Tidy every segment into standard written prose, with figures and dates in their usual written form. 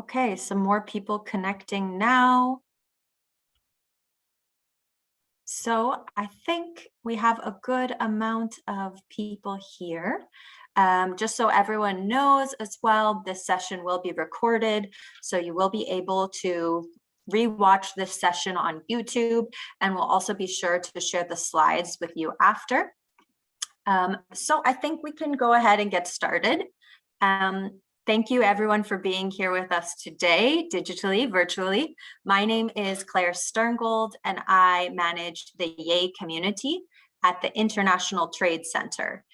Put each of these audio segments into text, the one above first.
Okay, some more people connecting now. So I think we have a good amount of people here. Just so everyone knows as well, this session will be recorded, so you will be able to rewatch this session on YouTube, and we'll also be sure to share the slides with you after. So I think we can go ahead and get started. Thank you everyone for being here with us today, digitally, virtually. My name is Claire Sterngold, and I manage the YAY community at the International Trade Center.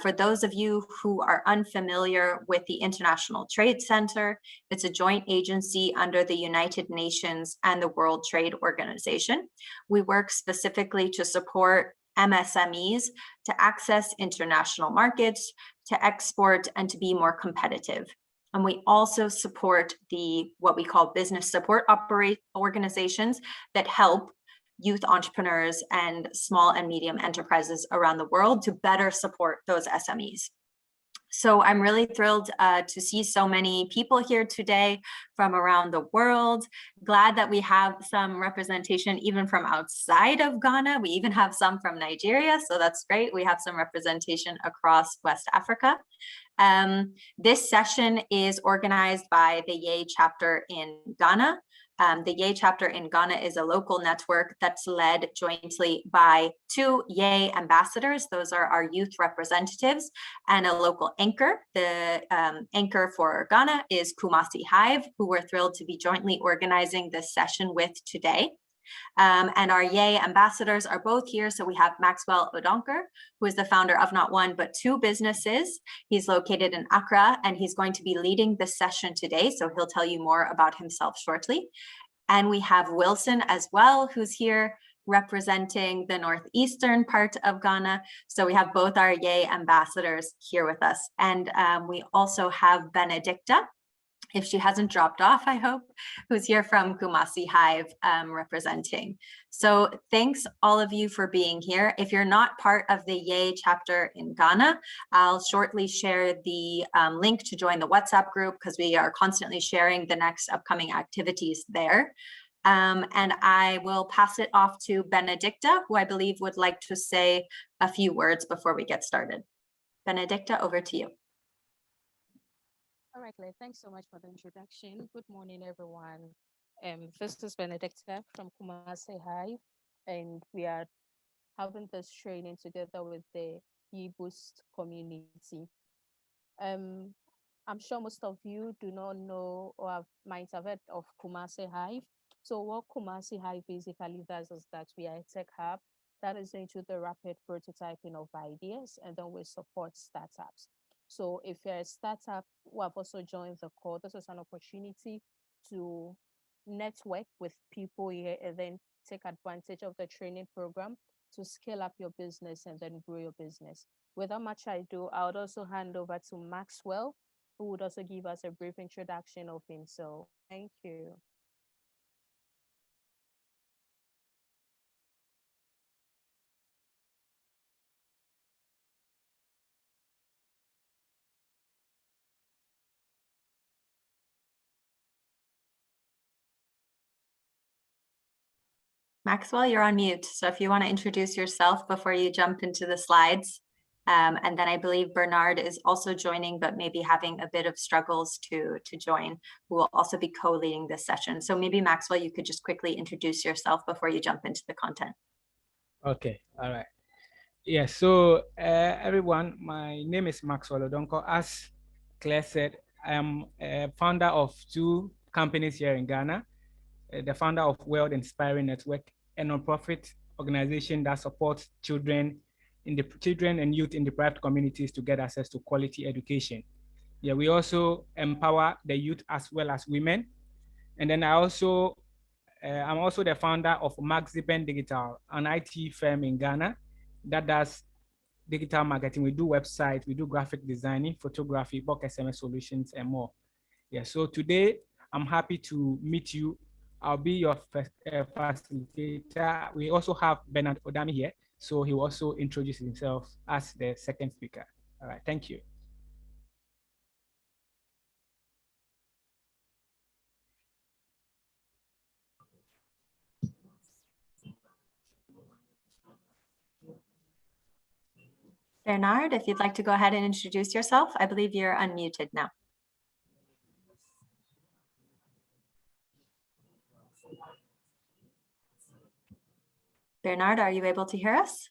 For those of you who are unfamiliar with the International Trade Center, it's a joint agency under the United Nations and the World Trade Organization. We work specifically to support MSMEs to access international markets, to export, and to be more competitive. And we also support what we call business support organizations that help youth entrepreneurs and small and medium enterprises around the world to better support those SMEs. So I'm really thrilled to see so many people here today from around the world. Glad that we have some representation even from outside of Ghana. We even have some from Nigeria, so that's great. We have some representation across West Africa. This session is organized by the YAY chapter in Ghana. The YAY chapter in Ghana is a local network that's led jointly by 2 YAY ambassadors. Those are our youth representatives, and a local anchor. The anchor for Ghana is Kumasi Hive, who we're thrilled to be jointly organizing this session with today. And our YAY ambassadors are both here. So we have Maxwell Odonkor, who is the founder of not one, but 2 businesses. He's located in Accra, and he's going to be leading this session today. So he'll tell you more about himself shortly. And we have Wilson as well, who's here representing the northeastern part of Ghana. So we have both our YAY ambassadors here with us. And we also have Benedicta, if she hasn't dropped off, I hope, who's here from Kumasi Hive representing. So thanks all of you for being here. If you're not part of the YAY chapter in Ghana, I'll shortly share the link to join the WhatsApp group, because we are constantly sharing the next upcoming activities there. And I will pass it off to Benedicta, who I believe would like to say a few words before we get started. Benedicta, over to you. All right, Claire, thanks so much for the introduction. Good morning, everyone. This is Benedicta from Kumasi Hive, and we are having this training together with the YBoost community. I'm sure most of you do not know or might have heard of Kumasi Hive. So what Kumasi Hive basically does is that we are a tech hub that is into the rapid prototyping of ideas, and then we support startups. So if you're a startup who have also joined the call, this is an opportunity to network with people here and then take advantage of the training program to scale up your business and then grow your business. Without much ado, I would also hand over to Maxwell, who would also give us a brief introduction of himself. Thank you. Maxwell, you're on mute. So if you want to introduce yourself before you jump into the slides. And then I believe Bernard is also joining, but maybe having a bit of struggles to join, who will also be co-leading this session. So maybe Maxwell, you could just quickly introduce yourself before you jump into the content. Okay, all right. Yeah, so everyone, my name is Maxwell Odonkor. As Claire said, I am a founder of 2 companies here in Ghana. The founder of World Inspiring Network, a nonprofit organization that supports children and youth in deprived communities to get access to quality education. Yeah, we also empower the youth as well as women. And then I'm also the founder of Maxiben Digital, an IT firm in Ghana that does digital marketing. We do websites, we do graphic designing, photography, bulk SMS solutions, and more. Yeah, so today I'm happy to meet you. I'll be your facilitator. We also have Bernard Odami here, so he will also introduce himself as the second speaker. All right, thank you. Bernard, if you'd like to go ahead and introduce yourself, I believe you're unmuted now. Bernard, are you able to hear us?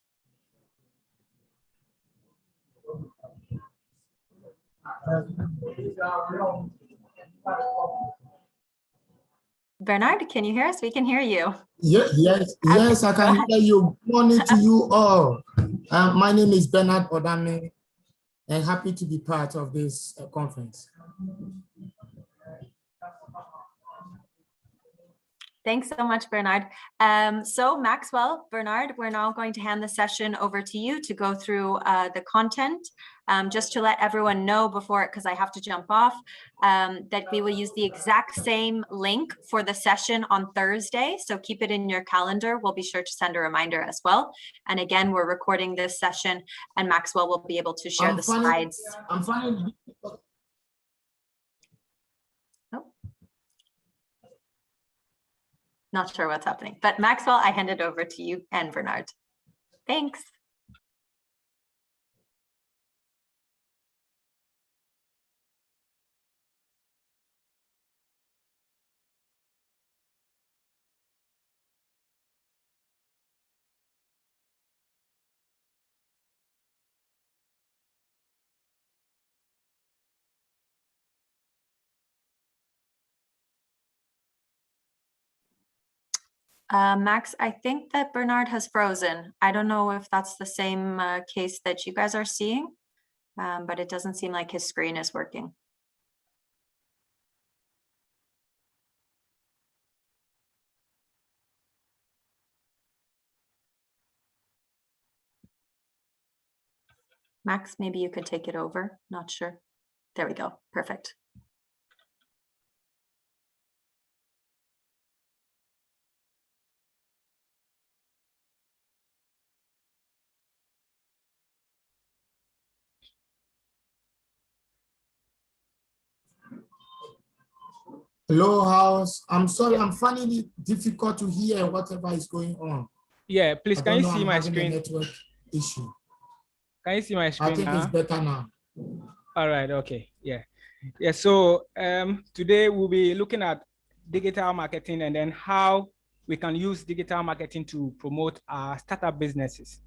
Bernard, can you hear us? We can hear you. Yes, I can hear you. Good morning to you all. My name is Bernard Odame, and happy to be part of this conference. Thanks so much, Bernard. So Maxwell, Bernard, we're now going to hand the session over to you to go through the content. Just to let everyone know before, because I have to jump off, that we will use the exact same link for the session on Thursday. So keep it in your calendar. We'll be sure to send a reminder as well. And again, we're recording this session and Maxwell will be able to share the slides. I'm finding. Not sure what's happening, but Maxwell, I hand it over to you and Bernard. Thanks. Max, I think that Bernard has frozen. I don't know if that's the same case that you guys are seeing, but it doesn't seem like his screen is working. Max, maybe you could take it over. Not sure. There we go. Perfect. Hello, house. I'm sorry, I'm finding it difficult to hear whatever is going on. Yeah, please, can you see my screen? Network issue. Can you see my screen? I think it's better now. All right, okay, yeah. Yeah, so today we'll be looking at digital marketing and then how we can use digital marketing to promote our startup businesses.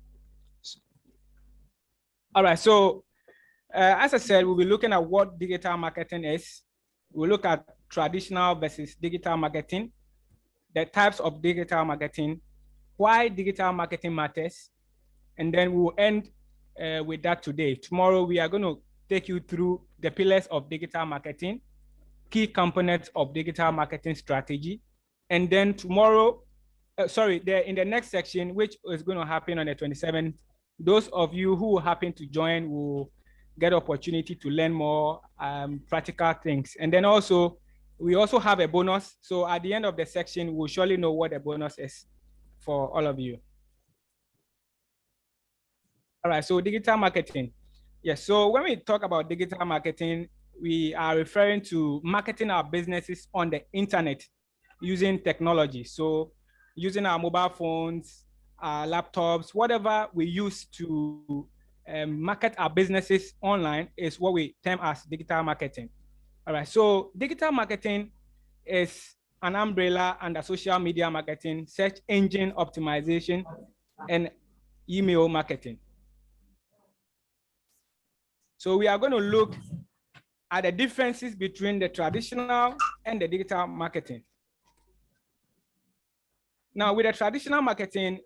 All right, so as I said, we'll be looking at what digital marketing is. We'll look at traditional versus digital marketing, the types of digital marketing, why digital marketing matters, and then we'll end with that today. Tomorrow, we are going to take you through the pillars of digital marketing, key components of digital marketing strategy, and then tomorrow, in the next section, which is going to happen on the 27th, those of you who happen to join will get opportunity to learn more practical things. And then also, we also have a bonus. So at the end of the section, we'll surely know what the bonus is for all of you. All right, so digital marketing. Yes, so when we talk about digital marketing, we are referring to marketing our businesses on the internet using technology. So using our mobile phones, our laptops, whatever we use to market our businesses online is what we term as digital marketing. All right, so digital marketing is an umbrella under social media marketing, search engine optimization, and email marketing. So we are going to look at the differences between the traditional and the digital marketing. Now, with the traditional marketing,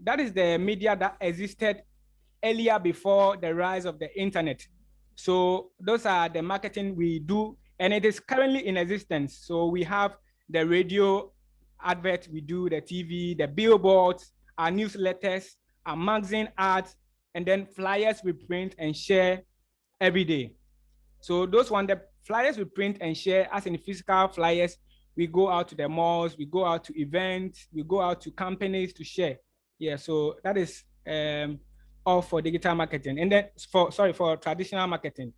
that is the media that existed earlier before the rise of the internet. So those are the marketing we do, and it is currently in existence. So we have the radio advert, we do the TV, the billboards, our newsletters, our magazine ads, and then flyers we print and share every day. So those one, the flyers we print and share as in physical flyers, we go out to the malls, we go out to events, we go out to companies to share. Yeah, so that is all for digital marketing. And then for traditional marketing.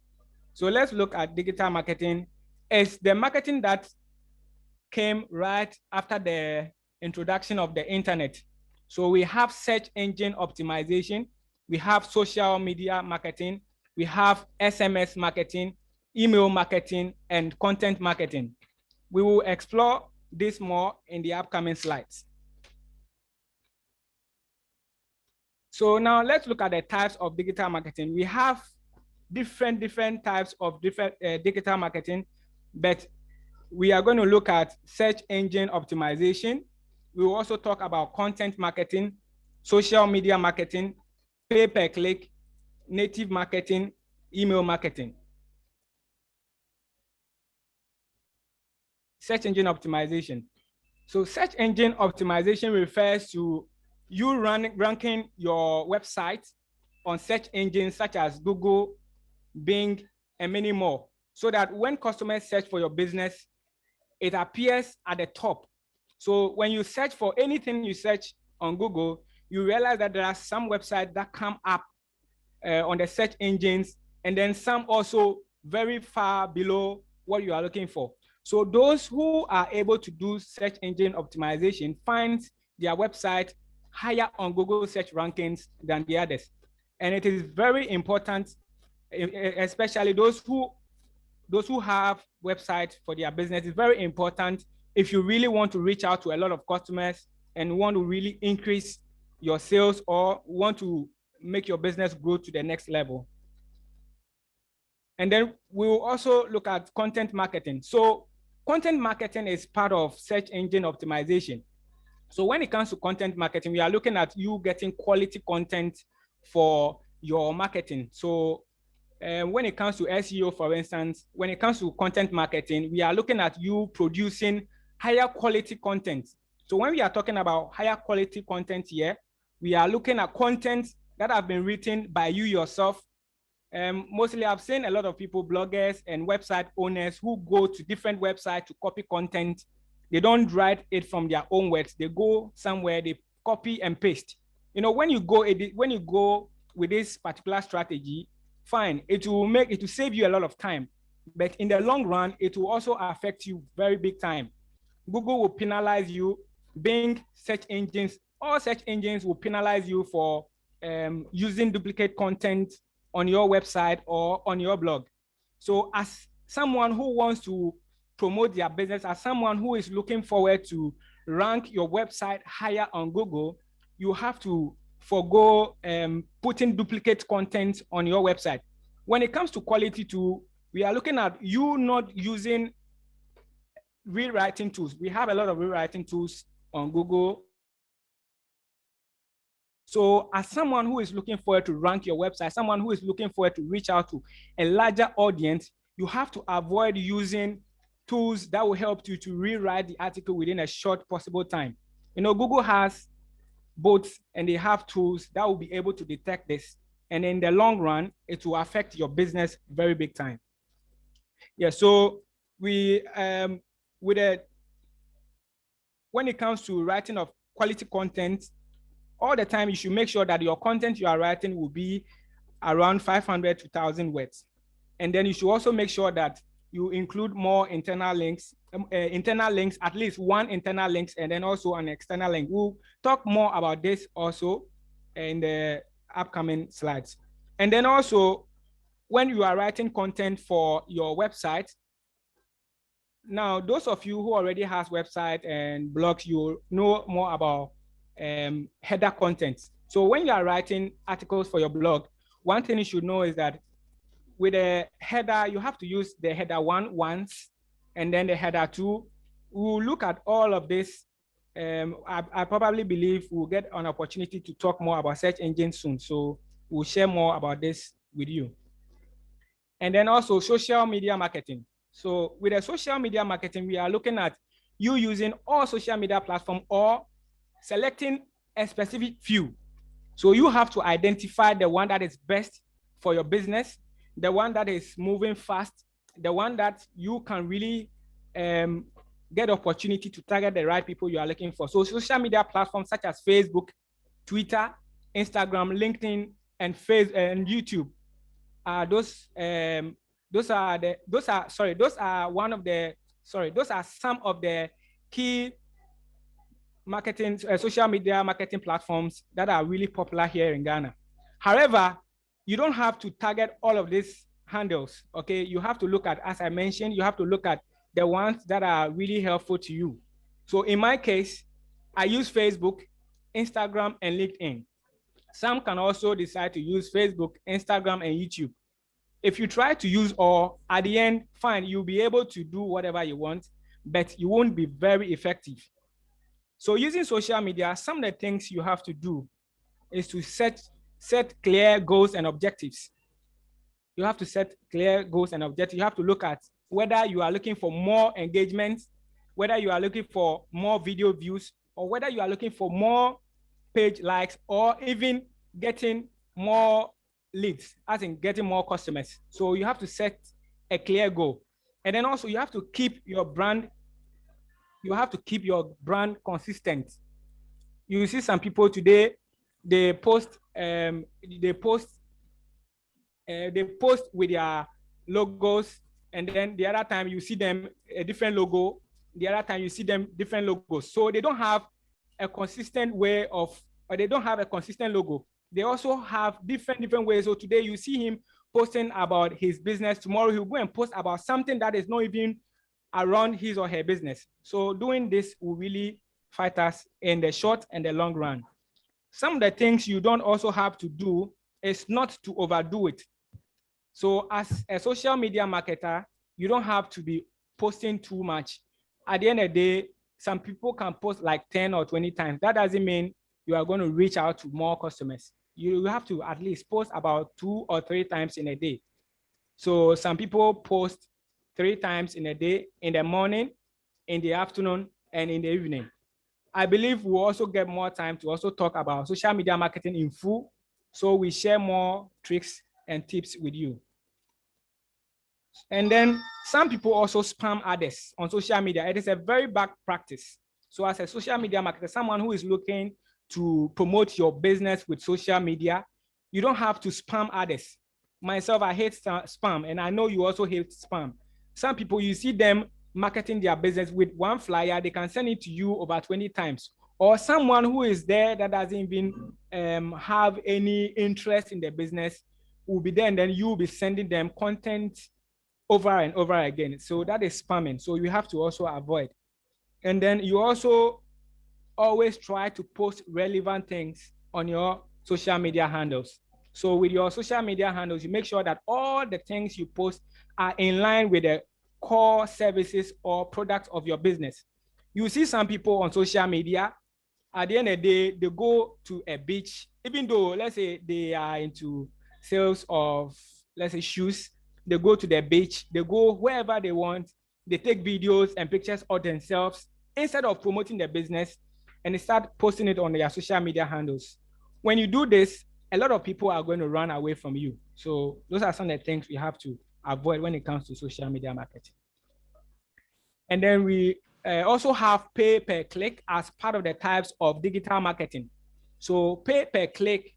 So let's look at digital marketing. It's the marketing that came right after the introduction of the internet. So we have search engine optimization, we have social media marketing, we have SMS marketing, email marketing, and content marketing. We will explore this more in the upcoming slides. So now let's look at the types of digital marketing. We have different types of digital marketing, but we are going to look at search engine optimization. We will also talk about content marketing, social media marketing, pay-per-click, native marketing, email marketing. Search engine optimization. So search engine optimization refers to you ranking your website on search engines such as Google, Bing, and many more, so that when customers search for your business, it appears at the top. So when you search for anything you search on Google, you realize that there are some websites that come up on the search engines, and then some also very far below what you are looking for. So those who are able to do search engine optimization find their website higher on Google search rankings than the others. And it is very important, especially those who have websites for their business. It's very important if you really want to reach out to a lot of customers and want to really increase your sales or want to make your business grow to the next level. And then we will also look at content marketing. So content marketing is part of search engine optimization. So when it comes to content marketing, we are looking at you getting quality content for your marketing. So when it comes to SEO, for instance, when it comes to content marketing, we are looking at you producing higher quality content. So when we are talking about higher quality content here, we are looking at content that have been written by you yourself. Mostly I've seen a lot of people, bloggers and website owners, who go to different websites to copy content. They don't write it from their own words. They go somewhere, they copy and paste. You know, when you go with this particular strategy, fine, it will save you a lot of time. But in the long run, it will also affect you very big time. Google will penalize you. Bing, search engines, all search engines will penalize you for using duplicate content on your website or on your blog. So as someone who wants to promote their business, as someone who is looking forward to rank your website higher on Google, you have to forgo putting duplicate content on your website. When it comes to quality too, we are looking at you not using rewriting tools. We have a lot of rewriting tools on Google. So as someone who is looking forward to rank your website, someone who is looking forward to reach out to a larger audience, you have to avoid using tools that will help you to rewrite the article within a short possible time. You know, Google has bots and they have tools that will be able to detect this. And in the long run, it will affect your business very big time. Yeah, so we, when it comes to writing of quality content, all the time you should make sure that your content you are writing will be around 500 to 1,000 words. And then you should also make sure that you include more internal links, at least one internal links, and then also an external link. We'll talk more about this also in the upcoming slides. And then also, when you are writing content for your website, now those of you who already has website and blogs, you know more about header content. So when you are writing articles for your blog, one thing you should know is that with a header, you have to use the header 1 once, and then the header 2. We'll look at all of this. I probably believe we'll get an opportunity to talk more about search engines soon. So we'll share more about this with you. And then also social media marketing. So with the social media marketing, we are looking at you using all social media platforms or selecting a specific few. So you have to identify the one that is best for your business, the one that is moving fast, the one that you can really get opportunity to target the right people you are looking for. So social media platforms such as Facebook, Twitter, Instagram, LinkedIn, and YouTube. Those are some of the key marketing, social media marketing platforms that are really popular here in Ghana. However, you don't have to target all of these handles, okay? You have to look at, as I mentioned, you have to look at the ones that are really helpful to you. So in my case, I use Facebook, Instagram, and LinkedIn. Some can also decide to use Facebook, Instagram, and YouTube. If you try to use all, at the end, fine, you'll be able to do whatever you want, but you won't be very effective. So using social media, some of the things you have to do is to set clear goals and objectives. You have to set clear goals and objectives. You have to look at whether you are looking for more engagement, whether you are looking for more video views, or whether you are looking for more page likes, or even getting more leads, as in getting more customers. So you have to set a clear goal. And then also you have to keep your brand, consistent. You see some people today, they post with their logos, and then the other time you see them a different logo, the other time you see them different logos. So they don't have a consistent way of, or they don't have a consistent logo. They also have different ways. So today you see him posting about his business. Tomorrow he'll go and post about something that is not even around his or her business. So doing this will really fight us in the short and the long run. Some of the things you don't also have to do is not to overdo it. So as a social media marketer, you don't have to be posting too much. At the end of the day, some people can post like 10 or 20 times. That doesn't mean you are going to reach out to more customers. You have to at least post about 2 or 3 times in a day. So some people post 3 times in a day, in the morning, in the afternoon, and in the evening. I believe we'll also get more time to also talk about social media marketing in full. So we share more tricks and tips with you. And then some people also spam others on social media. It is a very bad practice. So as a social media marketer, someone who is looking to promote your business with social media, you don't have to spam others. Myself, I hate spam, and I know you also hate spam. Some people, you see them marketing their business with one flyer, they can send it to you over 20 times. Or someone who is there that doesn't even have any interest in the business will be there, and then you will be sending them content over and over again. So that is spamming. So you have to also avoid. And then you also always try to post relevant things on your social media handles. So with your social media handles, you make sure that all the things you post are in line with the core services or products of your business. You see some people on social media, at the end of the day, they go to a beach, even though, let's say they are into sales of, let's say, shoes, they go to the beach, they go wherever they want, they take videos and pictures of themselves instead of promoting their business, and they start posting it on their social media handles. When you do this, a lot of people are going to run away from you. So those are some of the things we have to avoid when it comes to social media marketing. And then we also have pay per click as part of the types of digital marketing. So pay per click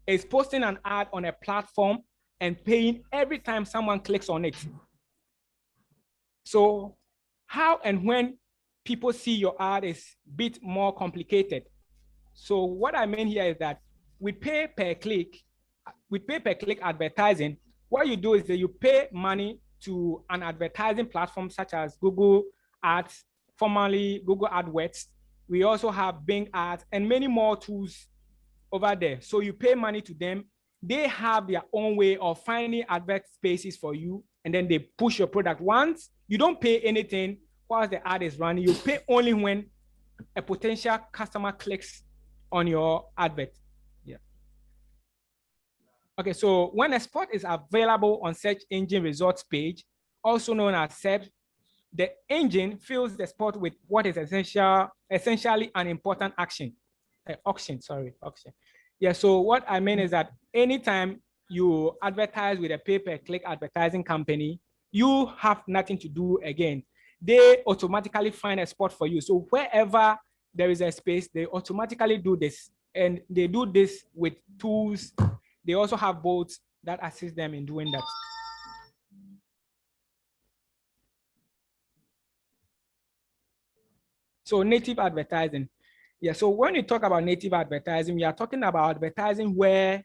is posting an ad on a platform and paying every time someone clicks on it. So how and when people see your ad is a bit more complicated. So what I mean here is that with pay per click advertising, what you do is that you pay money to an advertising platform such as Google Ads, formerly Google AdWords. We also have Bing Ads and many more tools over there. So you pay money to them. They have their own way of finding advert spaces for you, and then they push your product. Once you don't pay anything whilst the ad is running, you pay only when a potential customer clicks on your advert. Yeah. Okay, so when a spot is available on search engine results page, also known as SERP, the engine fills the spot with what is essentially an important auction. Yeah, so what I mean is that anytime you advertise with a pay-per-click advertising company, you have nothing to do again. They automatically find a spot for you. So wherever there is a space, they automatically do this. And they do this with tools. They also have bots that assist them in doing that. So native advertising. Yeah, so when you talk about native advertising, we are talking about advertising where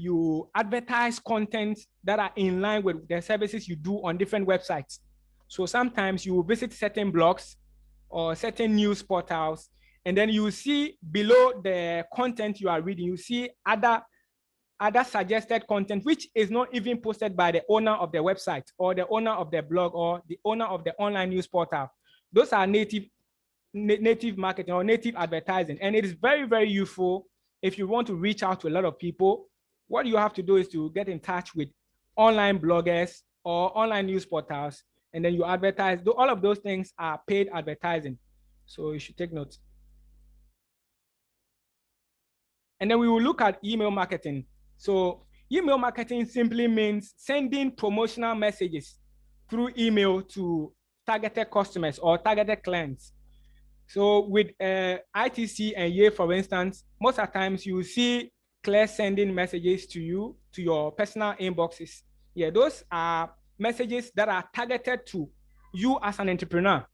you advertise content that are in line with the services you do on different websites. So sometimes you will visit certain blogs or certain news portals, and then you see below the content you are reading, you see other suggested content, which is not even posted by the owner of the website or the owner of the blog or the owner of the online news portal. Those are native marketing or native advertising. And it is very, very useful if you want to reach out to a lot of people. What you have to do is to get in touch with online bloggers or online news portals, and then you advertise. All of those things are paid advertising. So you should take note. And then we will look at email marketing. So email marketing simply means sending promotional messages through email to targeted customers or targeted clients. So with ITC and Ye, for instance, most of the times you see Claire sending messages to you, to your personal inboxes. Yeah, those are messages that are targeted to you as an entrepreneur.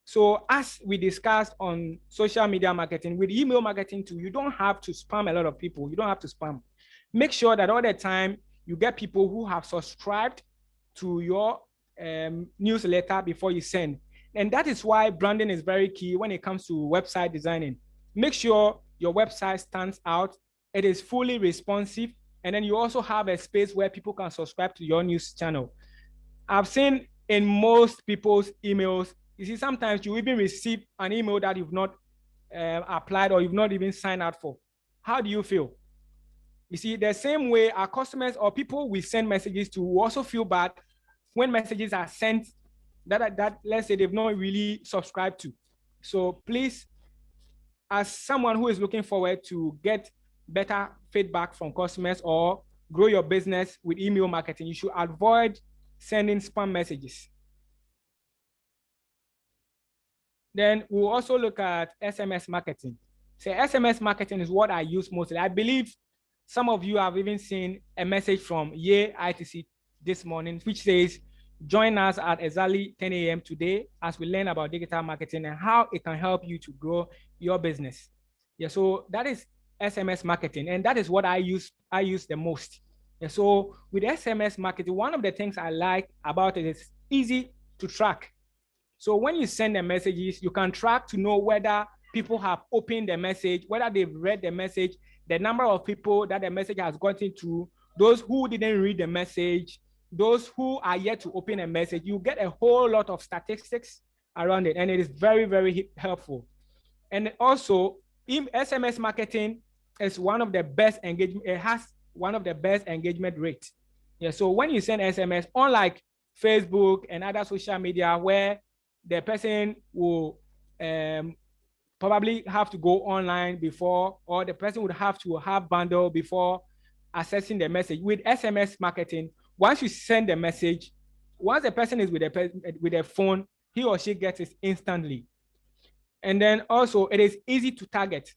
So as we discussed on social media marketing, with email marketing too, you don't have to spam a lot of people. You don't have to spam. Make sure that all the time you get people who have subscribed to your newsletter before you send. And that is why branding is very key when it comes to website designing. Make sure your website stands out. It is fully responsive. And then you also have a space where people can subscribe to your news channel. I've seen in most people's emails, you see, sometimes you even receive an email that you've not applied or you've not even signed up for. How do you feel? You see, the same way our customers or people we send messages to will also feel bad when messages are sent that let's say they've not really subscribed to. So please, as someone who is looking forward to get better feedback from customers or grow your business with email marketing, you should avoid sending spam messages. Then we'll also look at SMS marketing. So SMS marketing is what I use mostly. I believe some of you have even seen a message from Ye ITC this morning, which says, join us at exactly 10 a.m. today as we learn about digital marketing and how it can help you to grow your business. Yeah, so that is SMS marketing, and that is what I use the most. Yeah, so with SMS marketing, one of the things I like about it is easy to track. So when you send the messages, you can track to know whether people have opened the message, whether they've read the message, the number of people that the message has gotten to, those who didn't read the message, those who are yet to open a message. You get a whole lot of statistics around it, and it is very, very helpful. And also, SMS marketing is one of the best engagement. It has one of the best engagement rates. Yeah. So when you send SMS, unlike Facebook and other social media, where the person will probably have to go online before, or the person would have to have bundle before accessing the message. With SMS marketing, once you send the message, once the person is with a phone, he or she gets it instantly. And then also it is easy to target.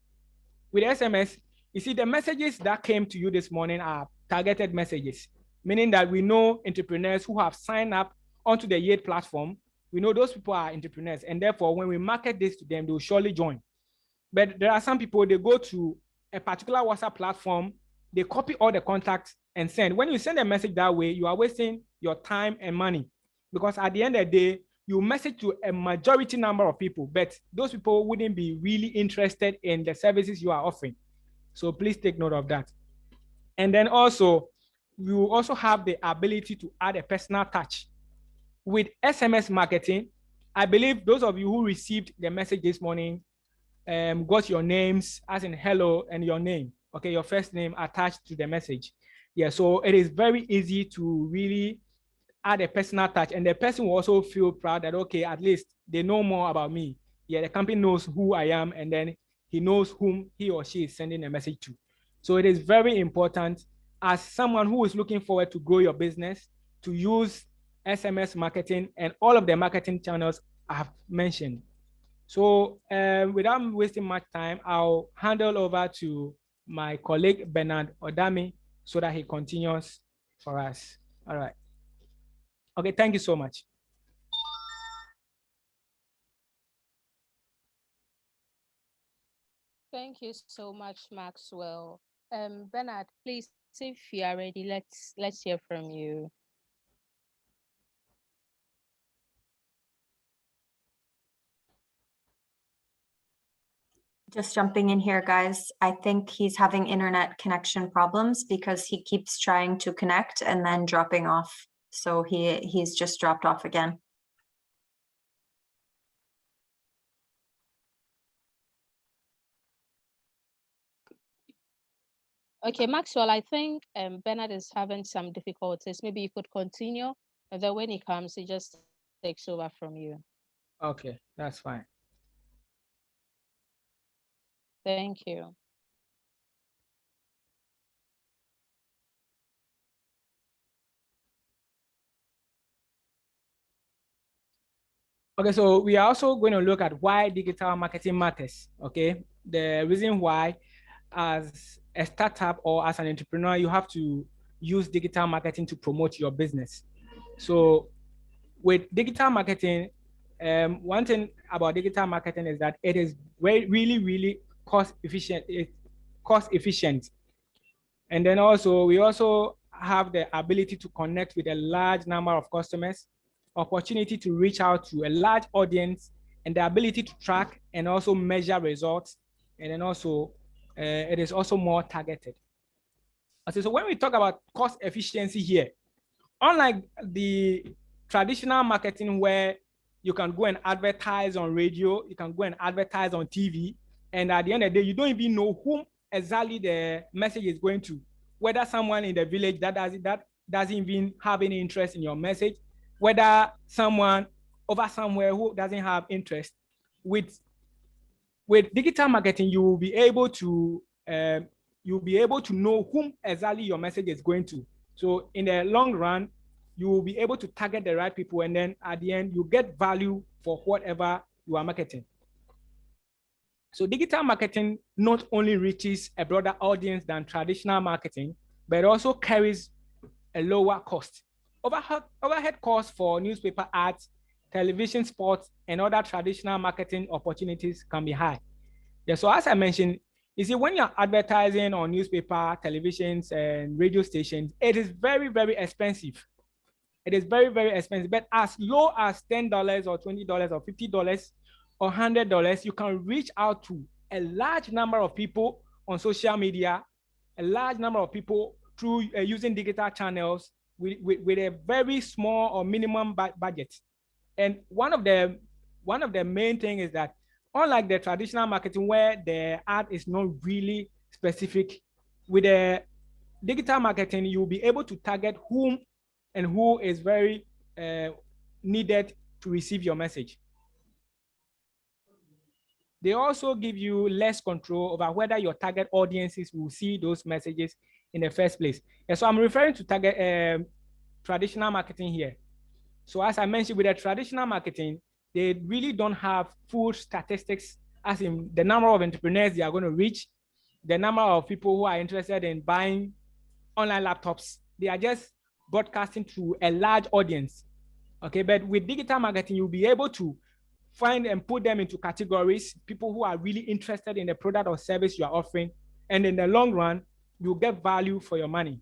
With SMS, you see the messages that came to you this morning are targeted messages, meaning that we know entrepreneurs who have signed up onto the Yate platform. We know those people are entrepreneurs, and therefore when we market this to them, they will surely join. But there are some people, they go to a particular WhatsApp platform, they copy all the contacts and send. When you send a message that way, you are wasting your time and money, because at the end of the day, you message to a majority number of people, but those people wouldn't be really interested in the services you are offering. So please take note of that. And then also, you also have the ability to add a personal touch. With SMS marketing, I believe those of you who received the message this morning got your names, as in hello and your name, okay, your first name attached to the message. Yeah, so it is very easy to really add a personal touch, and the person will also feel proud that, okay, at least they know more about me. Yeah, the company knows who I am, and then he knows whom he or she is sending a message to. So it is very important, as someone who is looking forward to grow your business, to use SMS marketing and all of the marketing channels I have mentioned. So without wasting much time, I'll hand over to my colleague, Bernard Odami, so that he continues for us. All right. Okay, thank you so much. Thank you so much, Maxwell. Bernard, please So if you are ready, let's hear from you. Just jumping in here, guys. I think he's having internet connection problems because he keeps trying to connect and then dropping off. So he's just dropped off again. Okay, Maxwell, I think Bernard is having some difficulties. Maybe you could continue, and then when he comes, he just takes over from you. Okay, that's fine. Thank you. Okay, so we are also going to look at why digital marketing matters. Okay, the reason why, as a startup or as an entrepreneur, you have to use digital marketing to promote your business. So with digital marketing, one thing about digital marketing is that it is really cost efficient. It's cost efficient. And then also, we also have the ability to connect with a large number of customers, opportunity to reach out to a large audience, and the ability to track and also measure results. And then also, it is also more targeted. So when we talk about cost efficiency here, unlike the traditional marketing where you can go and advertise on radio, you can go and advertise on TV, and at the end of the day, you don't even know whom exactly the message is going to, whether someone in the village that doesn't even have any interest in your message, whether someone over somewhere who doesn't have interest. With digital marketing, you will be able to know whom exactly your message is going to. So in the long run, you will be able to target the right people, and then at the end, you get value for whatever you are marketing. So digital marketing not only reaches a broader audience than traditional marketing, but also carries a lower cost. Overhead costs for newspaper ads, television spots, and other traditional marketing opportunities can be high. Yeah, so as I mentioned, you see, when you're advertising on newspaper, televisions, and radio stations, it is very expensive. It is very expensive, but as low as $10 or $20 or $50 or $100, you can reach out to a large number of people on social media, a large number of people through using digital channels with a very small or minimum budget. And one of the main things is that unlike the traditional marketing where the ad is not really specific, with the digital marketing, you'll be able to target whom and who is very needed to receive your message. They also give you less control over whether your target audiences will see those messages in the first place. And so I'm referring to target traditional marketing here. So as I mentioned, with the traditional marketing, they really don't have full statistics as in the number of entrepreneurs they are going to reach, the number of people who are interested in buying online laptops. They are just broadcasting to a large audience. Okay, but with digital marketing, you'll be able to find and put them into categories, people who are really interested in the product or service you are offering. And in the long run, you'll get value for your money.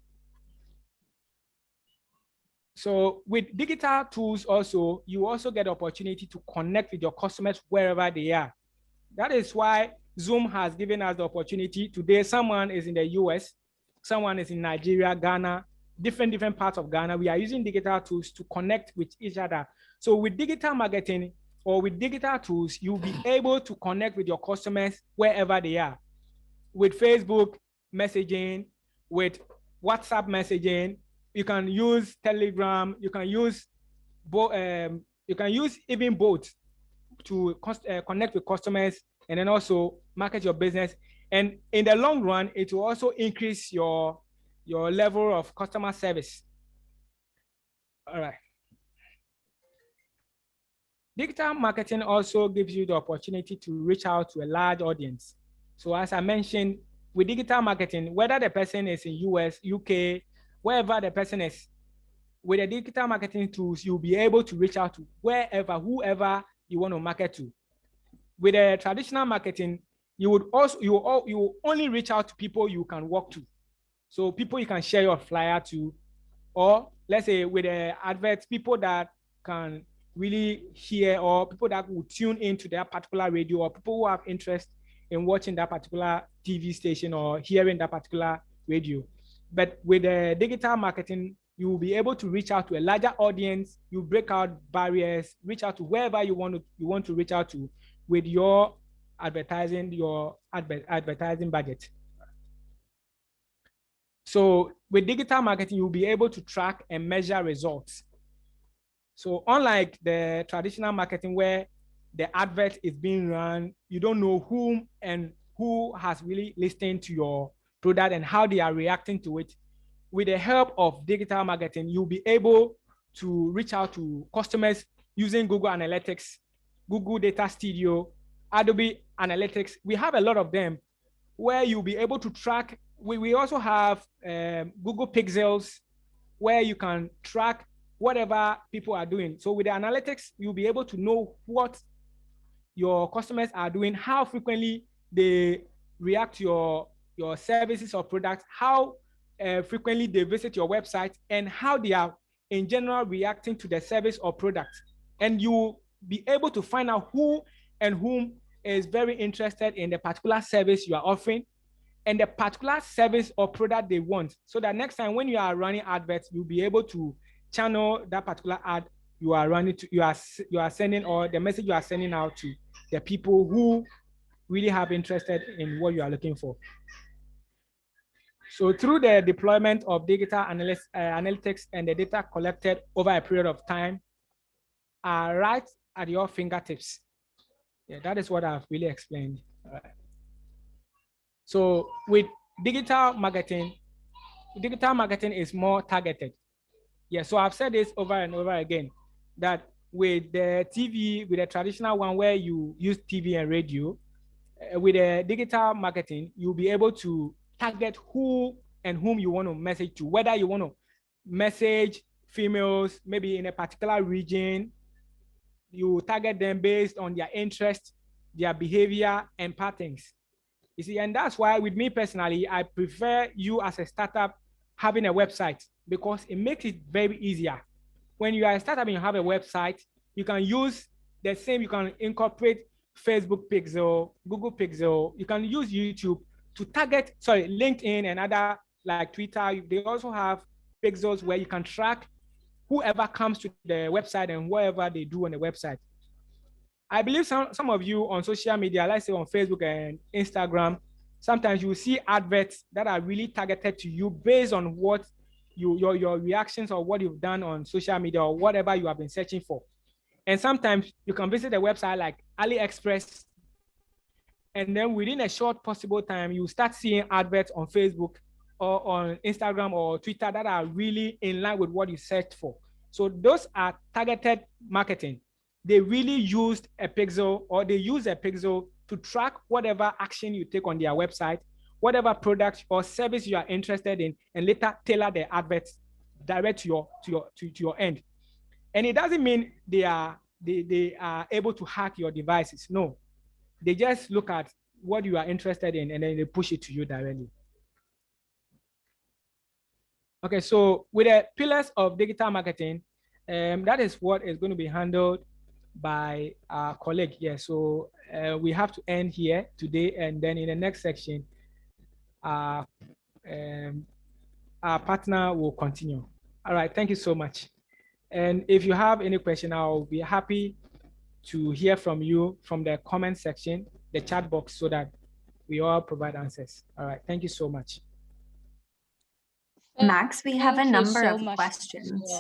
So with digital tools also, you also get the opportunity to connect with your customers wherever they are. That is why Zoom has given us the opportunity. Today, someone is in the US, someone is in Nigeria, Ghana, different parts of Ghana. We are using digital tools to connect with each other. So with digital marketing or with digital tools, you'll be able to connect with your customers wherever they are. With Facebook messaging, with WhatsApp messaging, you can use Telegram, you can use even both to connect with customers and then also market your business. And in the long run, it will also increase your level of customer service. All right. Digital marketing also gives you the opportunity to reach out to a large audience. So as I mentioned, with digital marketing, whether the person is in US, UK, wherever the person is, with the digital marketing tools, you'll be able to reach out to whoever you want to market to. With the traditional marketing, you will only reach out to people you can walk to. So people you can share your flyer to, or let's say with the adverts, people that can really hear, or people that will tune into that particular radio, or people who have interest in watching that particular TV station or hearing that particular radio. But with the digital marketing, you will be able to reach out to a larger audience. You break out barriers, reach out to wherever you want to reach out to with your advertising, advertising budget. So with digital marketing, you'll be able to track and measure results. So unlike the traditional marketing where the advert is being run, you don't know whom and who has really listened to your product and how they are reacting to it. With the help of digital marketing, you'll be able to reach out to customers using Google Analytics, Google Data Studio, Adobe Analytics. We have a lot of them where you'll be able to track. We also have Google Pixels where you can track whatever people are doing. So with the analytics, you'll be able to know what your customers are doing, how frequently they react to your services or products, how frequently they visit your website, and how they are in general reacting to the service or product. And you'll be able to find out who and whom is very interested in the particular service you are offering and the particular service or product they want. So that next time when you are running adverts, you'll be able to channel that particular ad you are running to, you are sending, or the message you are sending out to the people who really have interested in what you are looking for. So through the deployment of digital analytics and the data collected over a period of time are right at your fingertips. Yeah, that is what I've really explained. All right. So with digital marketing is more targeted. Yeah, so I've said this over and over again, that with the TV, with the traditional one where you use TV and radio, with the digital marketing, you'll be able to target who and whom you want to message to, whether you want to message females, maybe in a particular region, you target them based on their interest, their behavior and patterns. You see, and that's why with me personally, I prefer you as a startup having a website, because it makes it very easier. When you are a startup and you have a website, you can use the same, you can incorporate Facebook Pixel, Google Pixel, you can use YouTube to target, LinkedIn and other like Twitter. They also have pixels where you can track whoever comes to the website and whatever they do on the website. I believe some of you on social media, let's say on Facebook and Instagram, sometimes you will see adverts that are really targeted to you based on what your reactions or what you've done on social media or whatever you have been searching for. And sometimes you can visit a website like AliExpress, and then within a short possible time, you start seeing adverts on Facebook or on Instagram or Twitter that are really in line with what you searched for. So those are targeted marketing. They really used a pixel, or they use a pixel to track whatever action you take on their website, whatever product or service you are interested in, and later tailor the adverts direct to your end. And it doesn't mean they are able to hack your devices. No, they just look at what you are interested in and then they push it to you directly. Okay, so with the pillars of digital marketing, that is what is going to be handled by our colleague here. So we have to end here today, and then in the next section, our partner will continue. All right, thank you so much. And if you have any question, I'll be happy to hear from you from the comment section, the chat box, so that we all provide answers. All right, thank you so much. Max, we have a Thank you number so of much. questions. Yeah.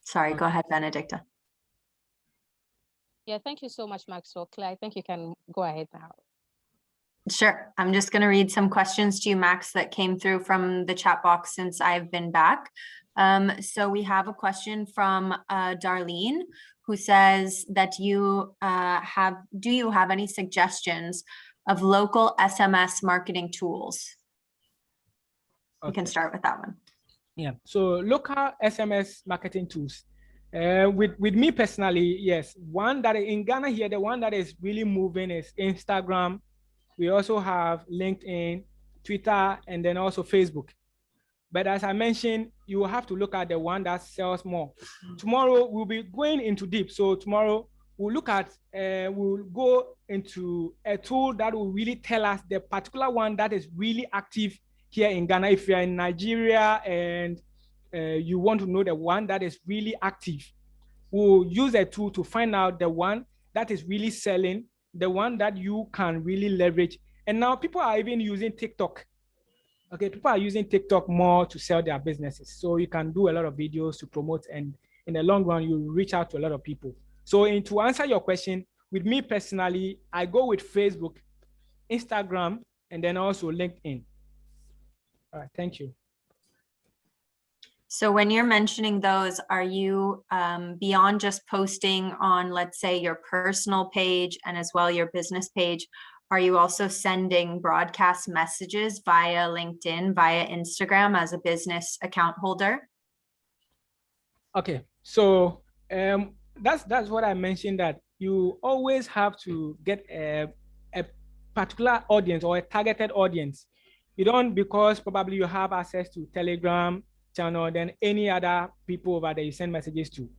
Sorry, go ahead, Benedicta. Yeah, thank you so much, Maxwell. Claire, I think you can go ahead now. Sure. I'm just going to read some questions to you, Max, that came through from the chat box since I've been back. So we have a question from Darlene, who says that do you have any suggestions of local SMS marketing tools? Okay. We can start with that one. Yeah, so local SMS marketing tools. With me personally, yes, one that in Ghana here, the one that is really moving is Instagram. We also have LinkedIn, Twitter, and then also Facebook. But as I mentioned, you will have to look at the one that sells more. Tomorrow we'll be going into deep. So tomorrow we'll look at, we'll go into a tool that will really tell us the particular one that is really active here in Ghana. If you're in Nigeria and you want to know the one that is really active, we'll use a tool to find out the one that is really selling, the one that you can really leverage. And now people are even using TikTok. Okay, people are using TikTok more to sell their businesses. So you can do a lot of videos to promote, and in the long run, you reach out to a lot of people. So to answer your question, with me personally, I go with Facebook, Instagram, and then also LinkedIn. All right, thank you. So when you're mentioning those, are you beyond just posting on, let's say, your personal page and as well your business page, are you also sending broadcast messages via LinkedIn, via Instagram as a business account holder? Okay, so that's what I mentioned, that you always have to get a particular audience or a targeted audience. You don't, because probably you have access to Telegram channel, then any other people over there you send messages to.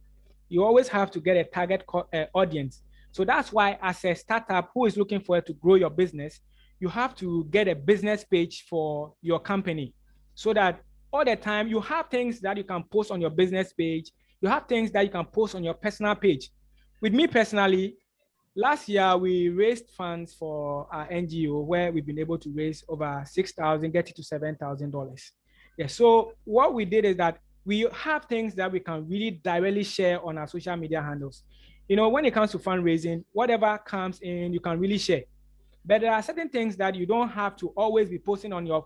You always have to get a target audience. So that's why as a startup who is looking for to grow your business, you have to get a business page for your company, so that all the time you have things that you can post on your business page. You have things that you can post on your personal page. With me personally, last year we raised funds for our NGO, where we've been able to raise over $6,000, get it to $7,000. Yeah, so what we did is that we have things that we can really directly share on our social media handles. You know, when it comes to fundraising, whatever comes in, you can really share. But there are certain things that you don't have to always be posting on your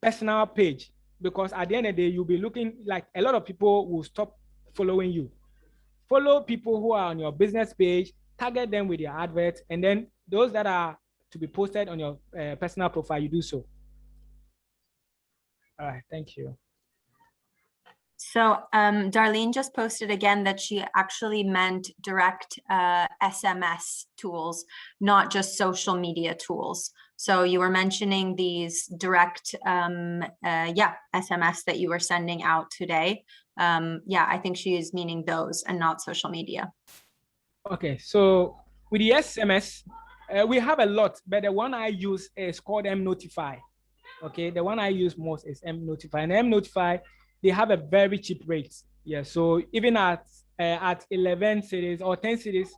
personal page, because at the end of the day, you'll be looking like a lot of people will stop following you. Follow people who are on your business page, target them with your adverts, and then those that are to be posted on your personal profile, you do so. All right, thank you. So Darlene just posted again that she actually meant direct SMS tools, not just social media tools. So you were mentioning these direct, SMS that you were sending out today. Yeah, I think she is meaning those and not social media. Okay, so with the SMS, we have a lot, but the one I use is called mNotify. Okay, the one I use most is mNotify, and mNotify, they have a very cheap rate. Yeah, so even at 11 cedis or 10 cedis,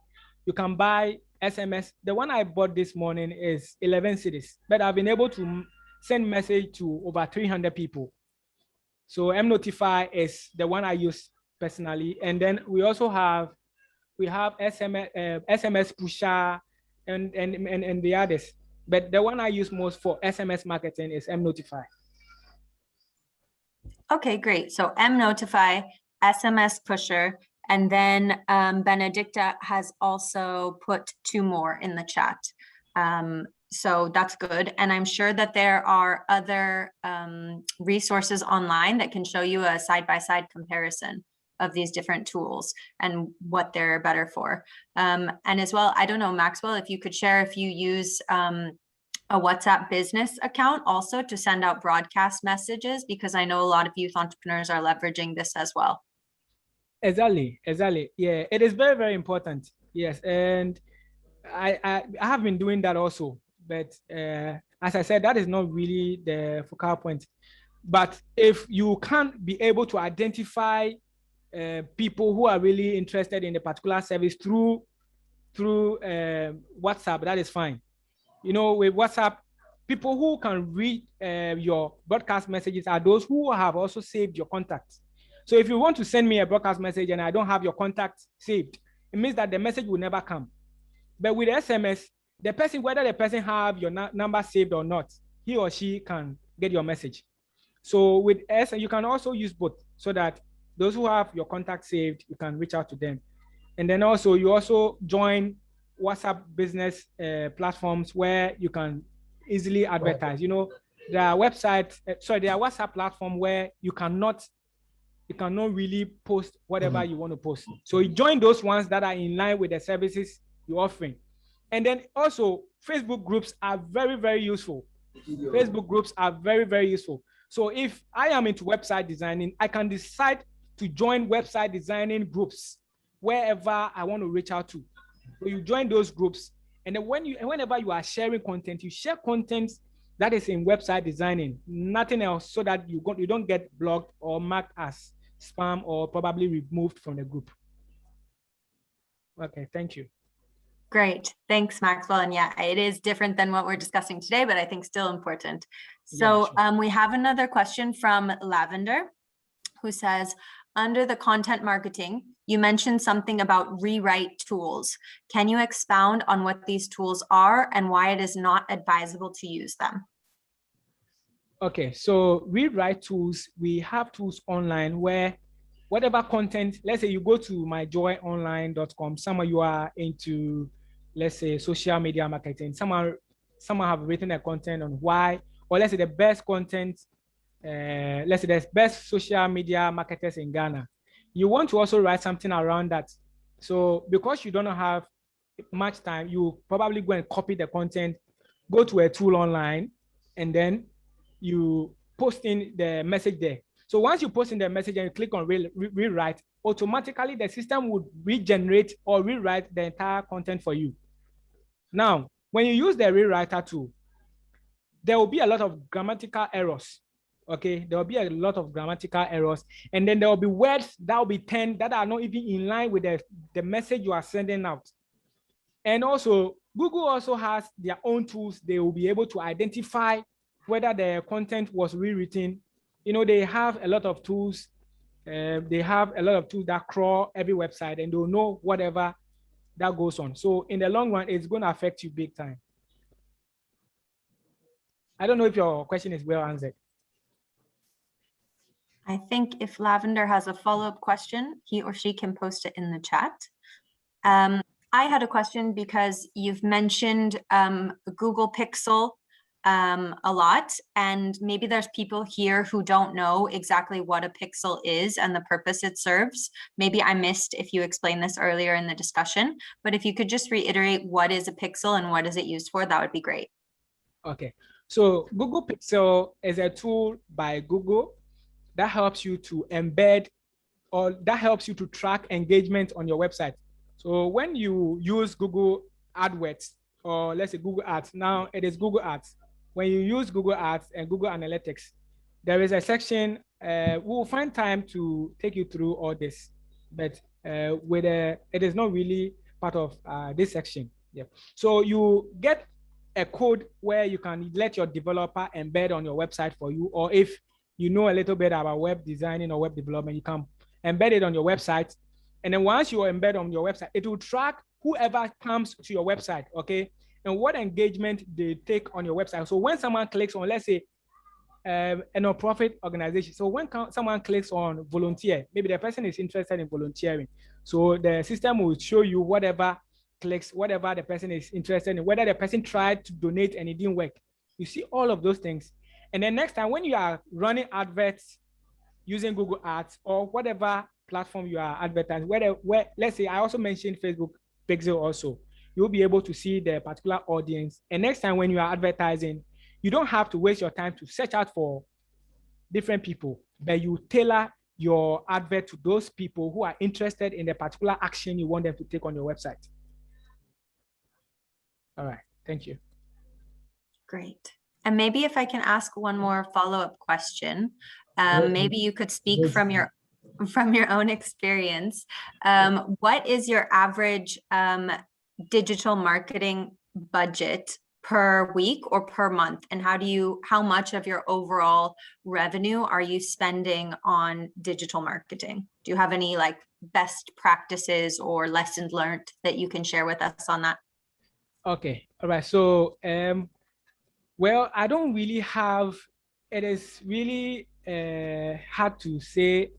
you can buy SMS. The one I bought this morning is 11 cedis, but I've been able to send message to over 300 people. So mNotify is the one I use personally, and then we also have SMS Pusher and the others. But the one I use most for SMS marketing is mNotify. Okay, great. So mNotify, SMS Pusher, and then Benedicta has also put 2 more in the chat. So that's good. And I'm sure that there are other resources online that can show you a side-by-side comparison of these different tools and what they're better for. And as well, I don't know, Maxwell, if you could share if you use a WhatsApp business account also to send out broadcast messages, because I know a lot of youth entrepreneurs are leveraging this as well. Exactly. Yeah, it is very, very important. Yes, and I have been doing that also, but as I said, that is not really the focal point. But if you can't be able to identify people who are really interested in a particular service through WhatsApp, that is fine. You know, with WhatsApp, people who can read your broadcast messages are those who have also saved your contacts. So if you want to send me a broadcast message and I don't have your contact saved, it means that the message will never come. But with SMS, the person, whether the person have your number saved or not, he or she can get your message. So with you can also use both, so that those who have your contact saved, you can reach out to them. And then also you also join WhatsApp business platforms where you can easily advertise. You know, there are websites, there are WhatsApp platform where you cannot really post whatever you want to post. So you join those ones that are in line with the services you're offering. And then also Facebook groups are very, very useful. Facebook groups are very, very useful. So if I am into website designing, I can decide to join website designing groups wherever I want to reach out to. So you join those groups, and then whenever you are sharing content, you share content that is in website designing, nothing else, so that you don't get blocked or marked as spam or probably removed from the group. Okay, thank you. Great, thanks, Maxwell. And yeah, it is different than what we're discussing today, but I think still important. So Yeah, sure. we have another question from Lavender, who says, under the content marketing, you mentioned something about rewrite tools. Can you expound on what these tools are and why it is not advisable to use them? Okay, so rewrite tools, we have tools online where whatever content, let's say you go to myjoyonline.com, some of you are into, let's say, social media marketing, someone have written a content on why, or let's say the best content, let's say the best social media marketers in Ghana. You want to also write something around that. So because you don't have much time, you probably go and copy the content, go to a tool online, and then you post in the message there. So once you post in the message and you click on rewrite, automatically the system would regenerate or rewrite the entire content for you. Now, when you use the rewriter tool, there will be a lot of grammatical errors. Okay, there will be a lot of grammatical errors, and then there will be words that will be 10 that are not even in line with the message you are sending out. And also, Google also has their own tools. They will be able to identify whether the content was rewritten. You know, they have a lot of tools. They have a lot of tools that crawl every website, and they'll know whatever that goes on. So in the long run, it's going to affect you big time. I don't know if your question is well answered. I think if Lavender has a follow-up question, he or she can post it in the chat. I had a question because you've mentioned Google Pixel a lot, and maybe there's people here who don't know exactly what a pixel is and the purpose it serves. Maybe I missed if you explained this earlier in the discussion, but if you could just reiterate what is a pixel and what is it used for, that would be great. Okay, so Google Pixel is a tool by Google that helps you to embed, or that helps you to track engagement on your website. So when you use Google AdWords, or let's say Google Ads, now it is Google Ads. When you use Google Ads and Google Analytics, there is a section, we'll find time to take you through all this, but it is not really part of this section. Yeah. So you get a code where you can let your developer embed on your website for you, or if you know a little bit about web designing or web development, you can embed it on your website. And then once you embed on your website, it will track whoever comes to your website, okay? And what engagement they take on your website. So when someone clicks on, let's say, a non-profit organization. So when someone clicks on volunteer, maybe the person is interested in volunteering. So the system will show you whatever clicks, whatever the person is interested in, whether the person tried to donate and it didn't work. You see all of those things. And then next time when you are running adverts using Google Ads or whatever platform you are advertising, where let's say I also mentioned Facebook Pixel also, you'll be able to see the particular audience. And next time when you are advertising, you don't have to waste your time to search out for different people, but you tailor your advert to those people who are interested in the particular action you want them to take on your website. All right, thank you. Great. And maybe if I can ask one more follow-up question, maybe you could speak from your own experience. What is your average digital marketing budget per week or per month? And how much of your overall revenue are you spending on digital marketing? Do you have any like best practices or lessons learned that you can share with us on that? Okay, all right. So, well, I don't really have, it is really hard to say.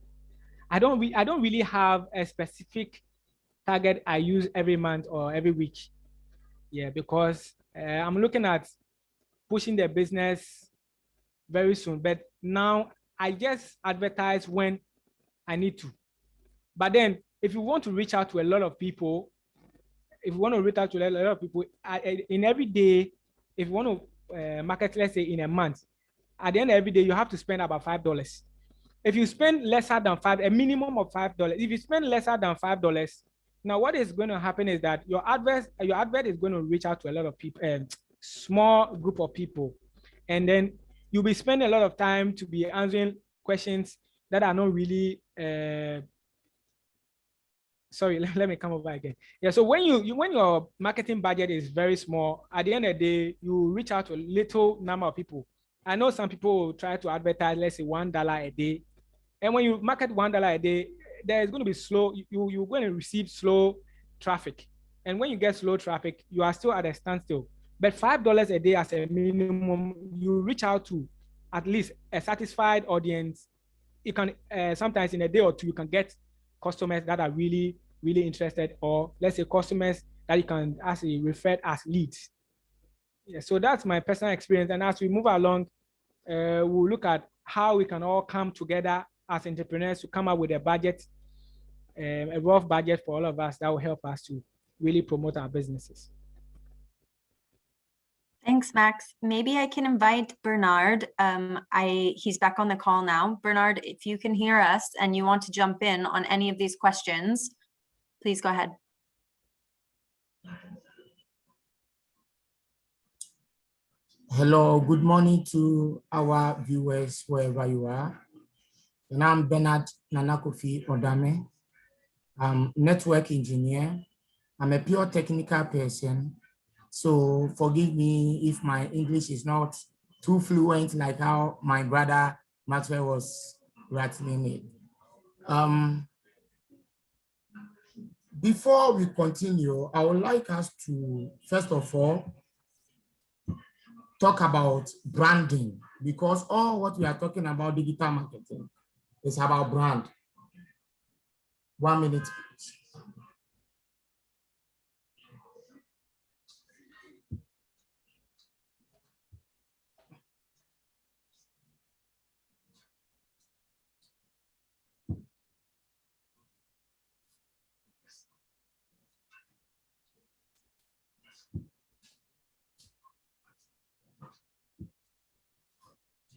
I don't really have a specific target I use every month or every week. Yeah, because I'm looking at pushing the business very soon. But now I just advertise when I need to. But then if you want to reach out to a lot of people, in every day, if you want to market, let's say in a month, at the end of every day, you have to spend about $5. If you spend lesser than a minimum of $5, if you spend lesser than $5, now what is going to happen is that your advert is going to reach out to a lot of people, small group of people, and then you'll be spending a lot of time to be answering questions that are not really sorry, let me come over again. Yeah, so when your marketing budget is very small, at the end of the day, you reach out to a little number of people. I know some people will try to advertise, let's say $1 a day. And when you market $1 a day, there is going to be slow, you're going to receive slow traffic. And when you get slow traffic, you are still at a standstill. But $5 a day as a minimum, you reach out to at least a satisfied audience. You can sometimes in a day or two, you can get customers that are really, really interested, or let's say customers that you can actually refer as leads. Yeah, so that's my personal experience. And as we move along, we'll look at how we can all come together as entrepreneurs to come up with a budget, a rough budget for all of us that will help us to really promote our businesses. Thanks, Max. Maybe I can invite Bernard. He's back on the call now. Bernard, if you can hear us and you want to jump in on any of these questions, please go ahead. Hello, good morning to our viewers wherever you are. And I'm Bernard Nanakofi Odame. I'm network engineer. I'm a pure technical person. So forgive me if my English is not too fluent like how my brother Maxwell was rattling it. Before we continue, I would like us to, first of all, talk about branding, because all what we are talking about digital marketing is about brand. 1 minute, please.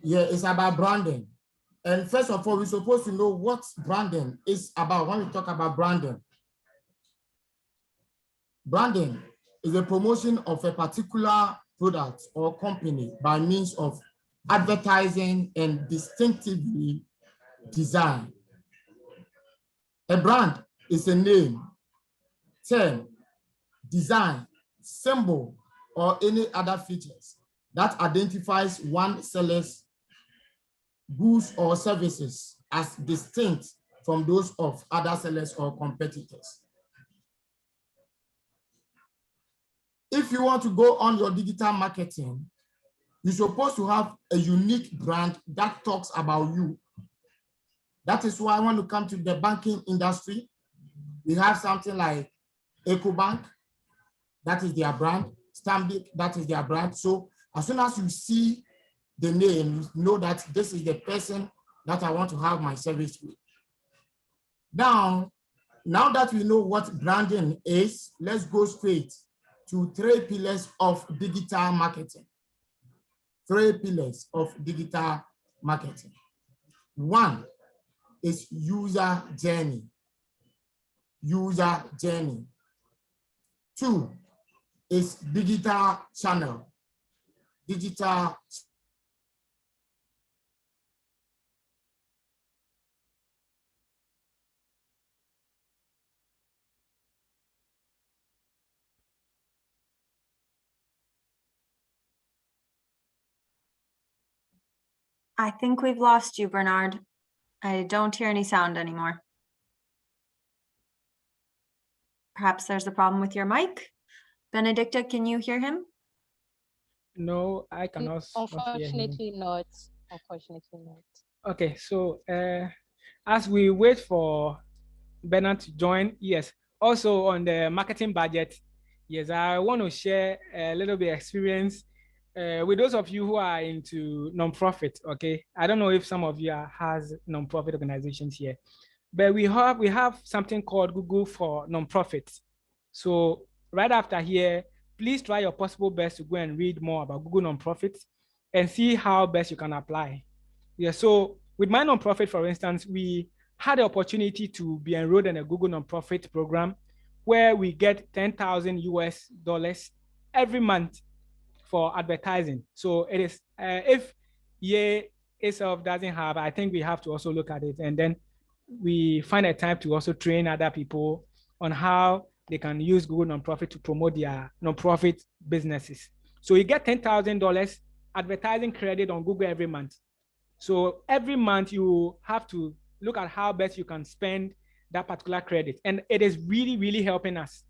Yeah, it's about branding. And first of all, we're supposed to know what branding is about when we talk about branding. Branding is a promotion of a particular product or company by means of advertising and distinctively design. A brand is a name, term, design, symbol, or any other features that identifies one seller's goods or services as distinct from those of other sellers or competitors. If you want to go on your digital marketing, you're supposed to have a unique brand that talks about you. That is why when you come to the banking industry, we have something like EcoBank, that is their brand, Stanbic, that is their brand. So as soon as you see the name, you know that this is the person that I want to have my service with. Now that we know what branding is, let's go straight to 3 pillars of digital marketing. 3 pillars of digital marketing. 1 is user journey. User journey. 2 is digital channel. Digital. I think we've lost you, Bernard. I don't hear any sound anymore. Perhaps there's a problem with your mic. Benedicta, can you hear him? No, I cannot. Unfortunately not. Unfortunately not. Okay, so as we wait for Bernard to join, yes, also on the marketing budget, yes, I want to share a little bit of experience with those of you who are into nonprofit. Okay, I don't know if some of you has nonprofit organizations here, but we have something called Google for Nonprofits. So right after here, please try your possible best to go and read more about Google Nonprofits. and see how best you can apply. Yeah, so with my nonprofit, for instance, we had the opportunity to be enrolled in a Google nonprofit program where we get $10,000 every month for advertising. So it is, if Ye itself doesn't have, I think we have to also look at it. And then we find a time to also train other people on how they can use Google nonprofit to promote their nonprofit businesses. So you get $10,000 advertising credit on Google every month. So every month you have to look at how best you can spend that particular credit. And it is really, really helping us.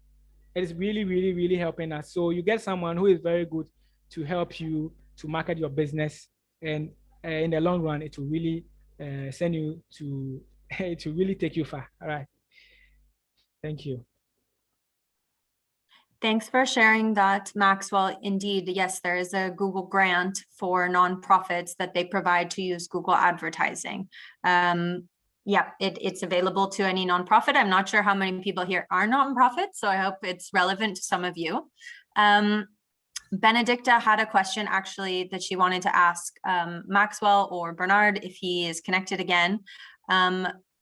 It is really, really, really helping us. So you get someone who is very good to help you to market your business. And in the long run, it will really send you to, it will really take you far. All right. Thank you. Thanks for sharing that, Maxwell. Indeed, yes, there is a Google grant for nonprofits that they provide to use Google advertising. Yeah, it's available to any nonprofit. I'm not sure how many people here are nonprofits, so I hope it's relevant to some of you. Benedicta had a question actually that she wanted to ask Maxwell or Bernard if he is connected again.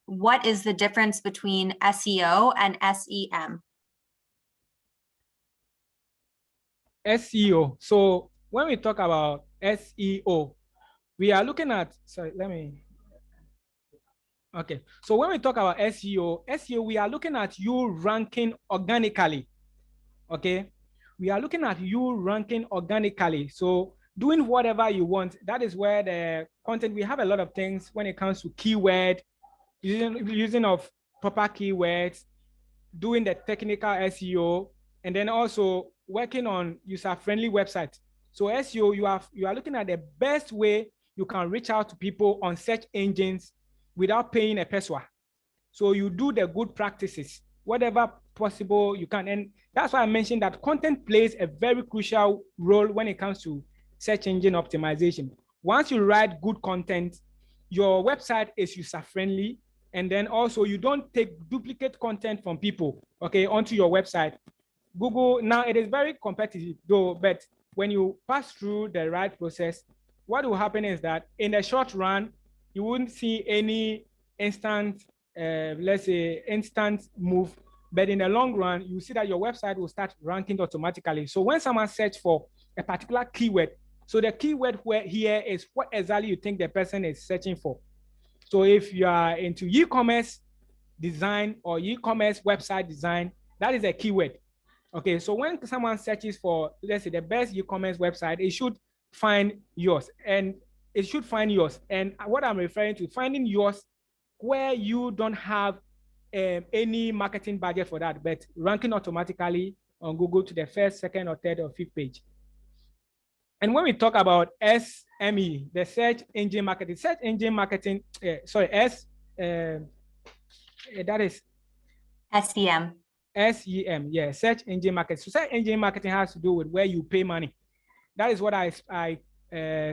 What is the difference between SEO and SEM? SEO. So when we talk about SEO, we are looking at, sorry, let me. Okay. So when we talk about SEO, we are looking at you ranking organically. Okay. We are looking at you ranking organically. So doing whatever you want, that is where the content, we have a lot of things when it comes to keyword, using of proper keywords, doing the technical SEO, and then also working on user-friendly websites. So SEO, you are looking at the best way you can reach out to people on search engines without paying a peswa. So you do the good practices, whatever possible you can. And that's why I mentioned that content plays a very crucial role when it comes to search engine optimization. Once you write good content, your website is user-friendly, and then also you don't take duplicate content from people, okay, onto your website. Google, now it is very competitive though, but when you pass through the right process, what will happen is that in the short run, you wouldn't see any instant, let's say instant move, but in the long run, you see that your website will start ranking automatically. So when someone searches for a particular keyword, so the keyword here is what exactly you think the person is searching for. So if you are into e-commerce design or e-commerce website design, that is a keyword. Okay, so when someone searches for, let's say, the best e-commerce website, it should find yours. And it should find yours. And what I'm referring to, finding yours where you don't have any marketing budget for that, but ranking automatically on Google to the first, second, or third, or fifth page. And when we talk about SME, the search engine marketing, that is SEM. SEM, yeah, search engine marketing. So search engine marketing has to do with where you pay money. That is what I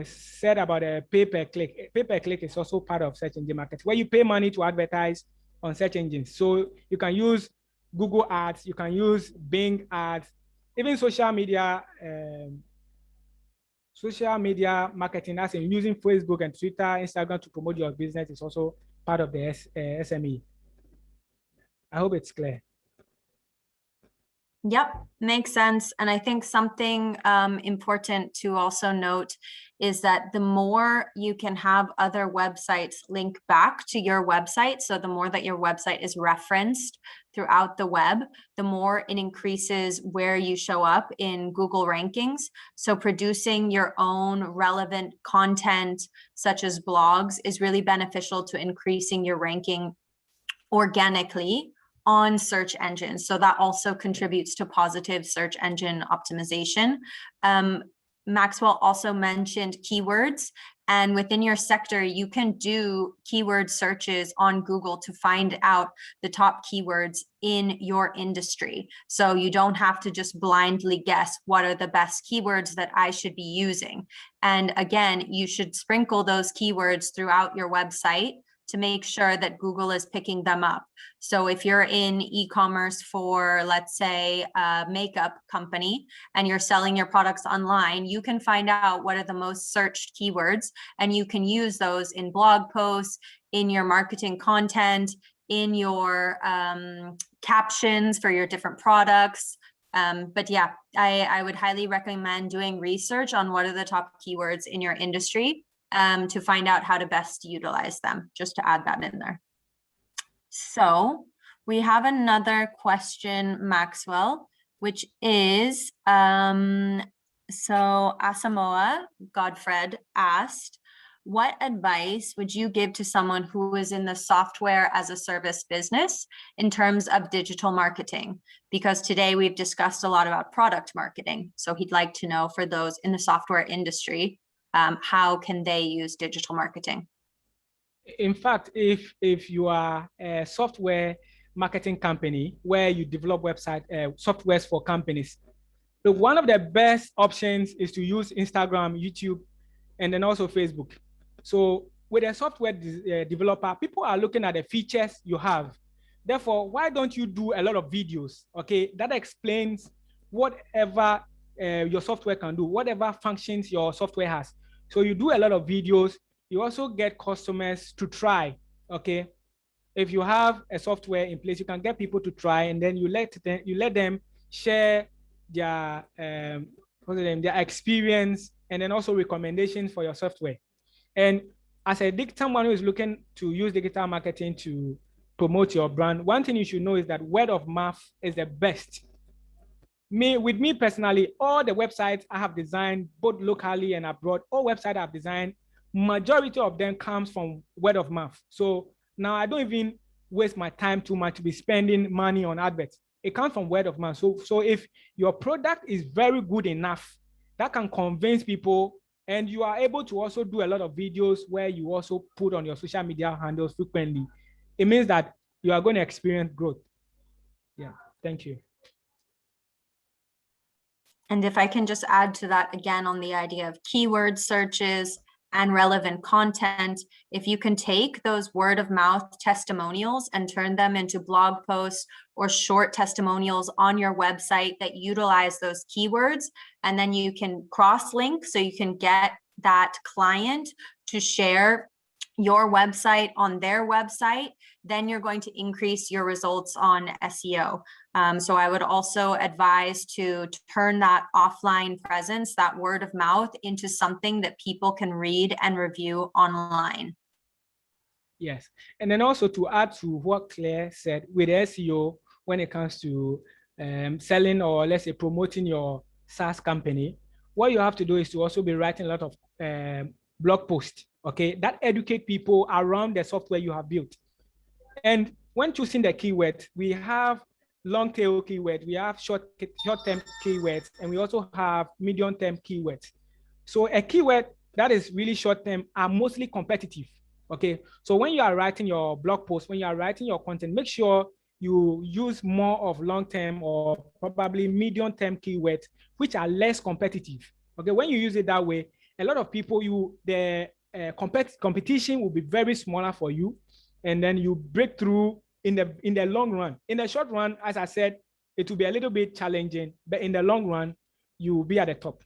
said about a pay-per-click. Pay-per-click is also part of search engine marketing, where you pay money to advertise on search engines. So you can use Google ads, you can use Bing ads, even social media marketing, as in using Facebook and Twitter, Instagram to promote your business is also part of the SME. I hope it's clear. Yep, makes sense. And I think something important to also note is that the more you can have other websites link back to your website, so the more that your website is referenced throughout the web, the more it increases where you show up in Google rankings. So producing your own relevant content, such as blogs, is really beneficial to increasing your ranking organically on search engines. So that also contributes to positive search engine optimization. Maxwell also mentioned keywords, and within your sector, you can do keyword searches on Google to find out the top keywords in your industry. So you don't have to just blindly guess what are the best keywords that I should be using. And again, you should sprinkle those keywords throughout your website to make sure that Google is picking them up. So if you're in e-commerce for, let's say, a makeup company and you're selling your products online, you can find out what are the most searched keywords, and you can use those in blog posts, in your marketing content, in your captions for your different products. But yeah, I would highly recommend doing research on what are the top keywords in your industry to find out how to best utilize them, just to add that in there. So we have another question, Maxwell, which is, so Asamoah Godfred asked, what advice would you give to someone who is in the software as a service business in terms of digital marketing? Because today we've discussed a lot about product marketing. So he'd like to know, for those in the software industry, how can they use digital marketing? In fact, if you are a software marketing company where you develop website softwares for companies, one of the best options is to use Instagram, YouTube, and then also Facebook. So with a software developer, people are looking at the features you have. Therefore, why don't you do a lot of videos, okay, that explains whatever your software can do, whatever functions your software has. So you do a lot of videos. You also get customers to try, okay? If you have a software in place, you can get people to try, and then you let them share their experience, and then also recommendations for your software. And as a someone who is looking to use digital marketing to promote your brand, one thing you should know is that word of mouth is the best. With me personally, all the websites I have designed, both locally and abroad, all websites I've designed, majority of them comes from word of mouth. So now I don't even waste my time too much to be spending money on adverts. It comes from word of mouth. So if your product is very good enough, that can convince people, and you are able to also do a lot of videos where you also put on your social media handles frequently, it means that you are going to experience growth. Yeah, thank you. And if I can just add to that again on the idea of keyword searches and relevant content, if you can take those word of mouth testimonials and turn them into blog posts or short testimonials on your website that utilize those keywords, and then you can cross-link so you can get that client to share your website on their website, then you're going to increase your results on SEO. So I would also advise to turn that offline presence, that word of mouth, into something that people can read and review online. Yes, and then also to add to what Claire said with SEO, when it comes to selling, or let's say promoting your SaaS company, what you have to do is to also be writing a lot of blog posts, okay, that educate people around the software you have built. And when choosing the keyword, we have long tail keywords, we have short-term keywords, and we also have medium-term keywords. So a keyword that is really short-term are mostly competitive, okay? So when you are writing your blog post, when you are writing your content, make sure you use more of long-term or probably medium-term keywords, which are less competitive, okay? When you use it that way, a lot of people, the competition will be very smaller for you, and then you break through in the long run. In the short run, as I said, it will be a little bit challenging, but in the long run, you will be at the top.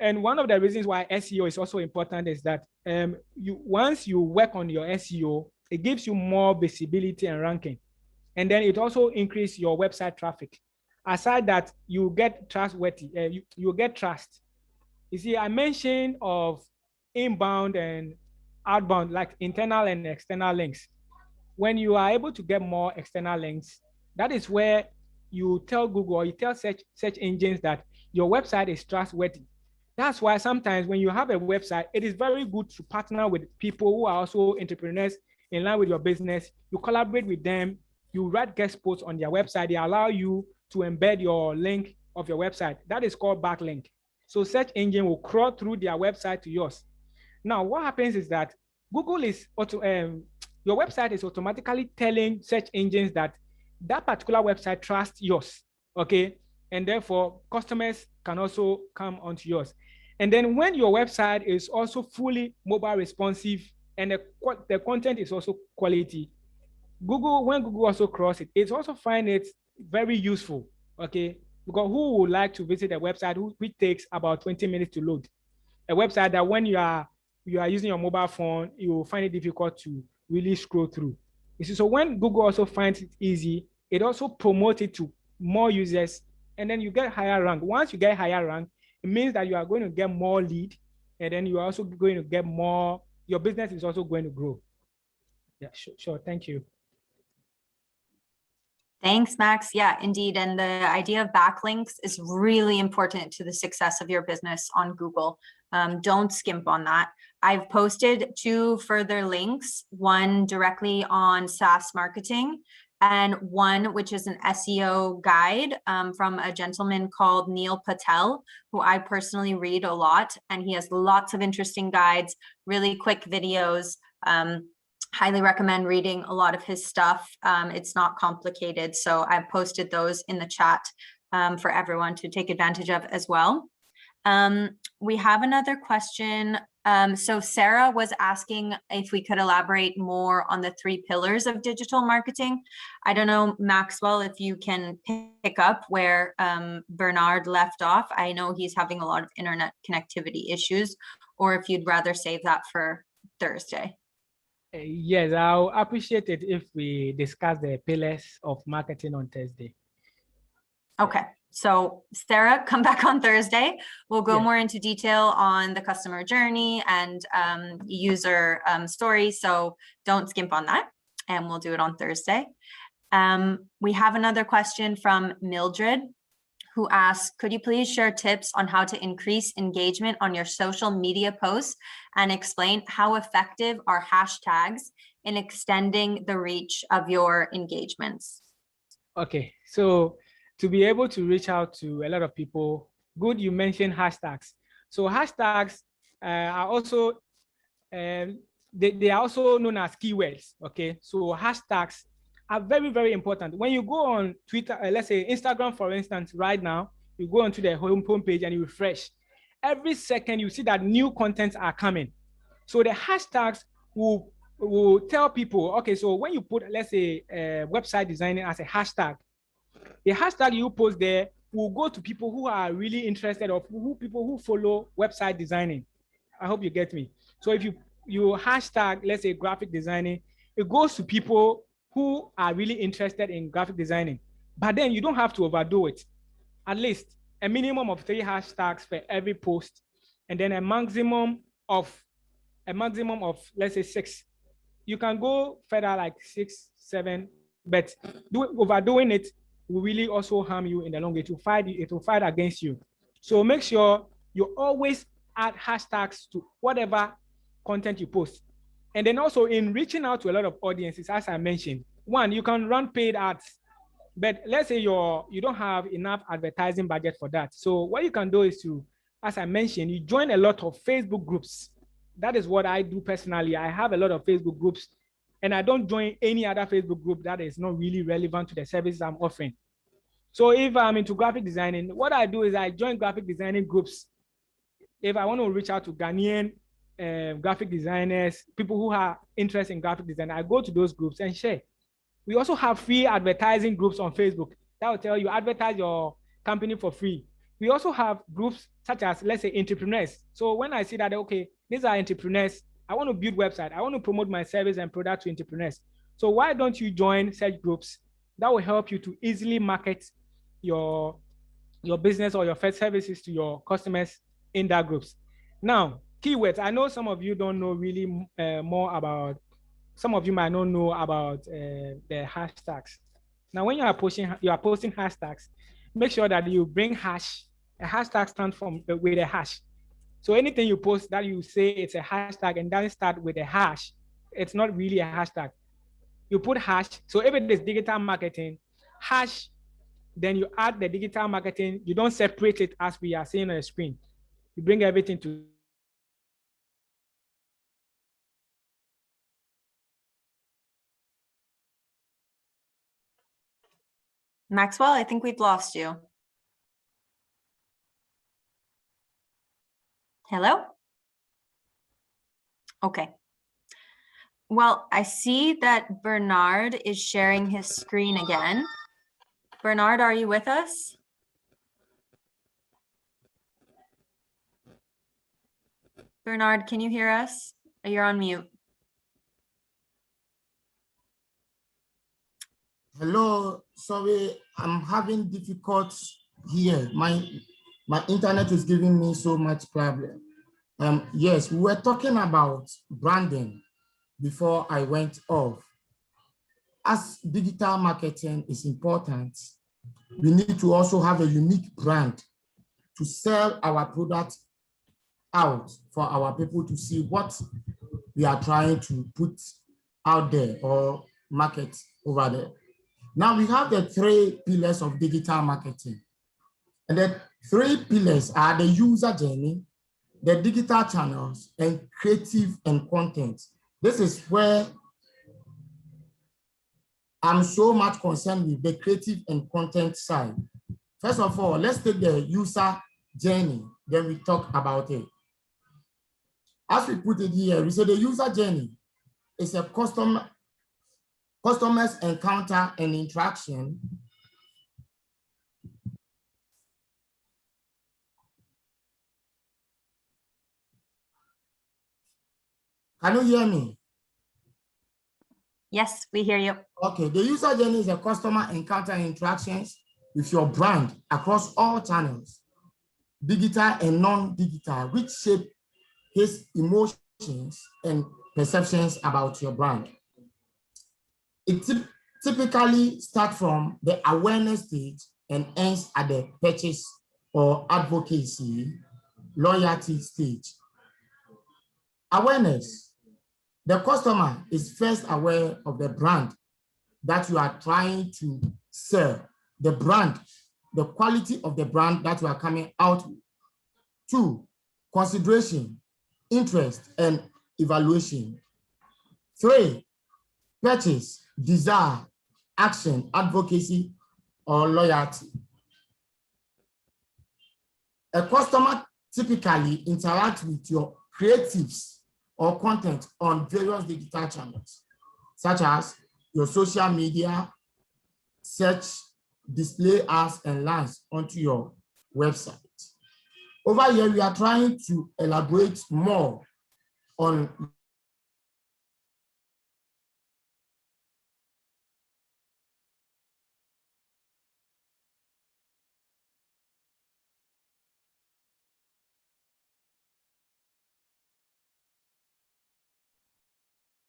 And one of the reasons why SEO is also important is that once you work on your SEO, it gives you more visibility and ranking. And then it also increases your website traffic. Aside that, you get trustworthy, you get trust. You see, I mentioned of inbound and outbound, like internal and external links. When you are able to get more external links, that is where you tell Google, or you tell search engines that your website is trustworthy. That's why sometimes when you have a website, it is very good to partner with people who are also entrepreneurs in line with your business. You collaborate with them, you write guest posts on their website, they allow you to embed your link of your website. That is called backlink. So search engine will crawl through their website to yours. Now, what happens is that Google is your website is automatically telling search engines that that particular website trusts yours, okay? And therefore, customers can also come onto yours. And then when your website is also fully mobile responsive, and the content is also quality. When Google also cross it, it's also find it very useful, okay? Because who would like to visit a website which takes about 20 minutes to load? A website that when you are using your mobile phone, you will find it difficult to really scroll through. You see, so when Google also finds it easy, it also promotes it to more users, and then you get higher rank. Once you get higher rank, it means that you are going to get more lead, and then you are also going to get more, your business is also going to grow. Yeah, sure. Thank you. Thanks, Max. Yeah, indeed. And the idea of backlinks is really important to the success of your business on Google. Don't skimp on that. I've posted 2 further links, one directly on SaaS marketing and one which is an SEO guide from a gentleman called Neil Patel, who I personally read a lot, and he has lots of interesting guides, really quick videos. Highly recommend reading a lot of his stuff. It's not complicated, so I've posted those in the chat for everyone to take advantage of as well. We have another question. So Sarah was asking if we could elaborate more on the 3 pillars of digital marketing. I don't know, Maxwell, if you can pick up where Bernard left off. I know he's having a lot of internet connectivity issues, or if you'd rather save that for Thursday. Yes, I'll appreciate it if we discuss the pillars of marketing on Thursday. Okay, so Sarah, come back on Thursday. We'll go Yes. more into detail on the customer journey and user stories. So don't skimp on that, and we'll do it on Thursday. We have another question from Mildred, who asks, could you please share tips on how to increase engagement on your social media posts and explain how effective are hashtags in extending the reach of your engagements? Okay, so to be able to reach out to a lot of people, good, you mentioned hashtags. So hashtags are also, they are also known as keywords, okay? So hashtags are very, very important. When you go on Twitter, let's say Instagram, for instance, right now, you go onto the home page and you refresh. Every second you see that new contents are coming. So the hashtags will tell people, okay, so when you put, let's say, website designing as a hashtag, the hashtag you post there will go to people who are really interested, or people who follow website designing. I hope you get me. So if you hashtag, let's say, graphic designing, it goes to people who are really interested in graphic designing. But then you don't have to overdo it. At least a minimum of 3 hashtags for every post, and then a maximum of let's say 6. You can go further, like 6, 7, but overdoing it will really also harm you in the long run. It will fight against you. So make sure you always add hashtags to whatever content you post. And then also in reaching out to a lot of audiences, as I mentioned, one, you can run paid ads, but let's say you don't have enough advertising budget for that. So what you can do is to, as I mentioned, you join a lot of Facebook groups. That is what I do personally. I have a lot of Facebook groups, and I don't join any other Facebook group that is not really relevant to the services I'm offering. So if I'm into graphic designing, what I do is I join graphic designing groups. If I want to reach out to Ghanaian graphic designers, people who are interested in graphic design, I go to those groups and share. We also have free advertising groups on Facebook that will tell you advertise your company for free. We also have groups such as, let's say, entrepreneurs. So when I see that, okay, these are entrepreneurs, I want to build website, I want to promote my service and product to entrepreneurs. So why don't you join such groups? That will help you to easily market your business or your services to your customers in that groups. Now, keywords. I know some of you don't know really more about, some of you might not know about the hashtags. Now, when you are posting hashtags, make sure that you bring hash. A hashtag stands with a hash. So anything you post that you say it's a hashtag and doesn't start with a hash, it's not really a hashtag. You put hash. So if it is digital marketing, hash, then you add the digital marketing. You don't separate it as we are seeing on the screen. You bring everything to. Maxwell, I think we've lost you. Hello? Okay. Well, I see that Bernard is sharing his screen again. Bernard, are you with us? Bernard, can you hear us? You're on mute. Hello, sorry, I'm having difficulties here. My internet is giving me so much problem. Yes, we were talking about branding before I went off. As digital marketing is important, we need to also have a unique brand to sell our product out for our people to see what we are trying to put out there or market over there. Now we have the 3 pillars of digital marketing. And the 3 pillars are the user journey, the digital channels, and creative and content. This is where I'm so much concerned with the creative and content side. First of all, let's take the user journey, then we talk about it. As we put it here, we say the user journey is a customer's encounter and interaction Can you hear me? Yes, we hear you. Okay, the user journey is a customer encounter and interactions with your brand across all channels, digital and non-digital, which shape his emotions and perceptions about your brand. It typically starts from the awareness stage and ends at the purchase or advocacy, loyalty stage. Awareness. The customer is first aware of the brand that you are trying to sell, the brand, the quality of the brand that you are coming out with. 2, consideration, interest, and evaluation. 3, purchase, desire, action, advocacy, or loyalty. A customer typically interacts with your creatives or content on various digital channels, such as your social media, search, display ads, and links onto your website. Over here, we are trying to elaborate more on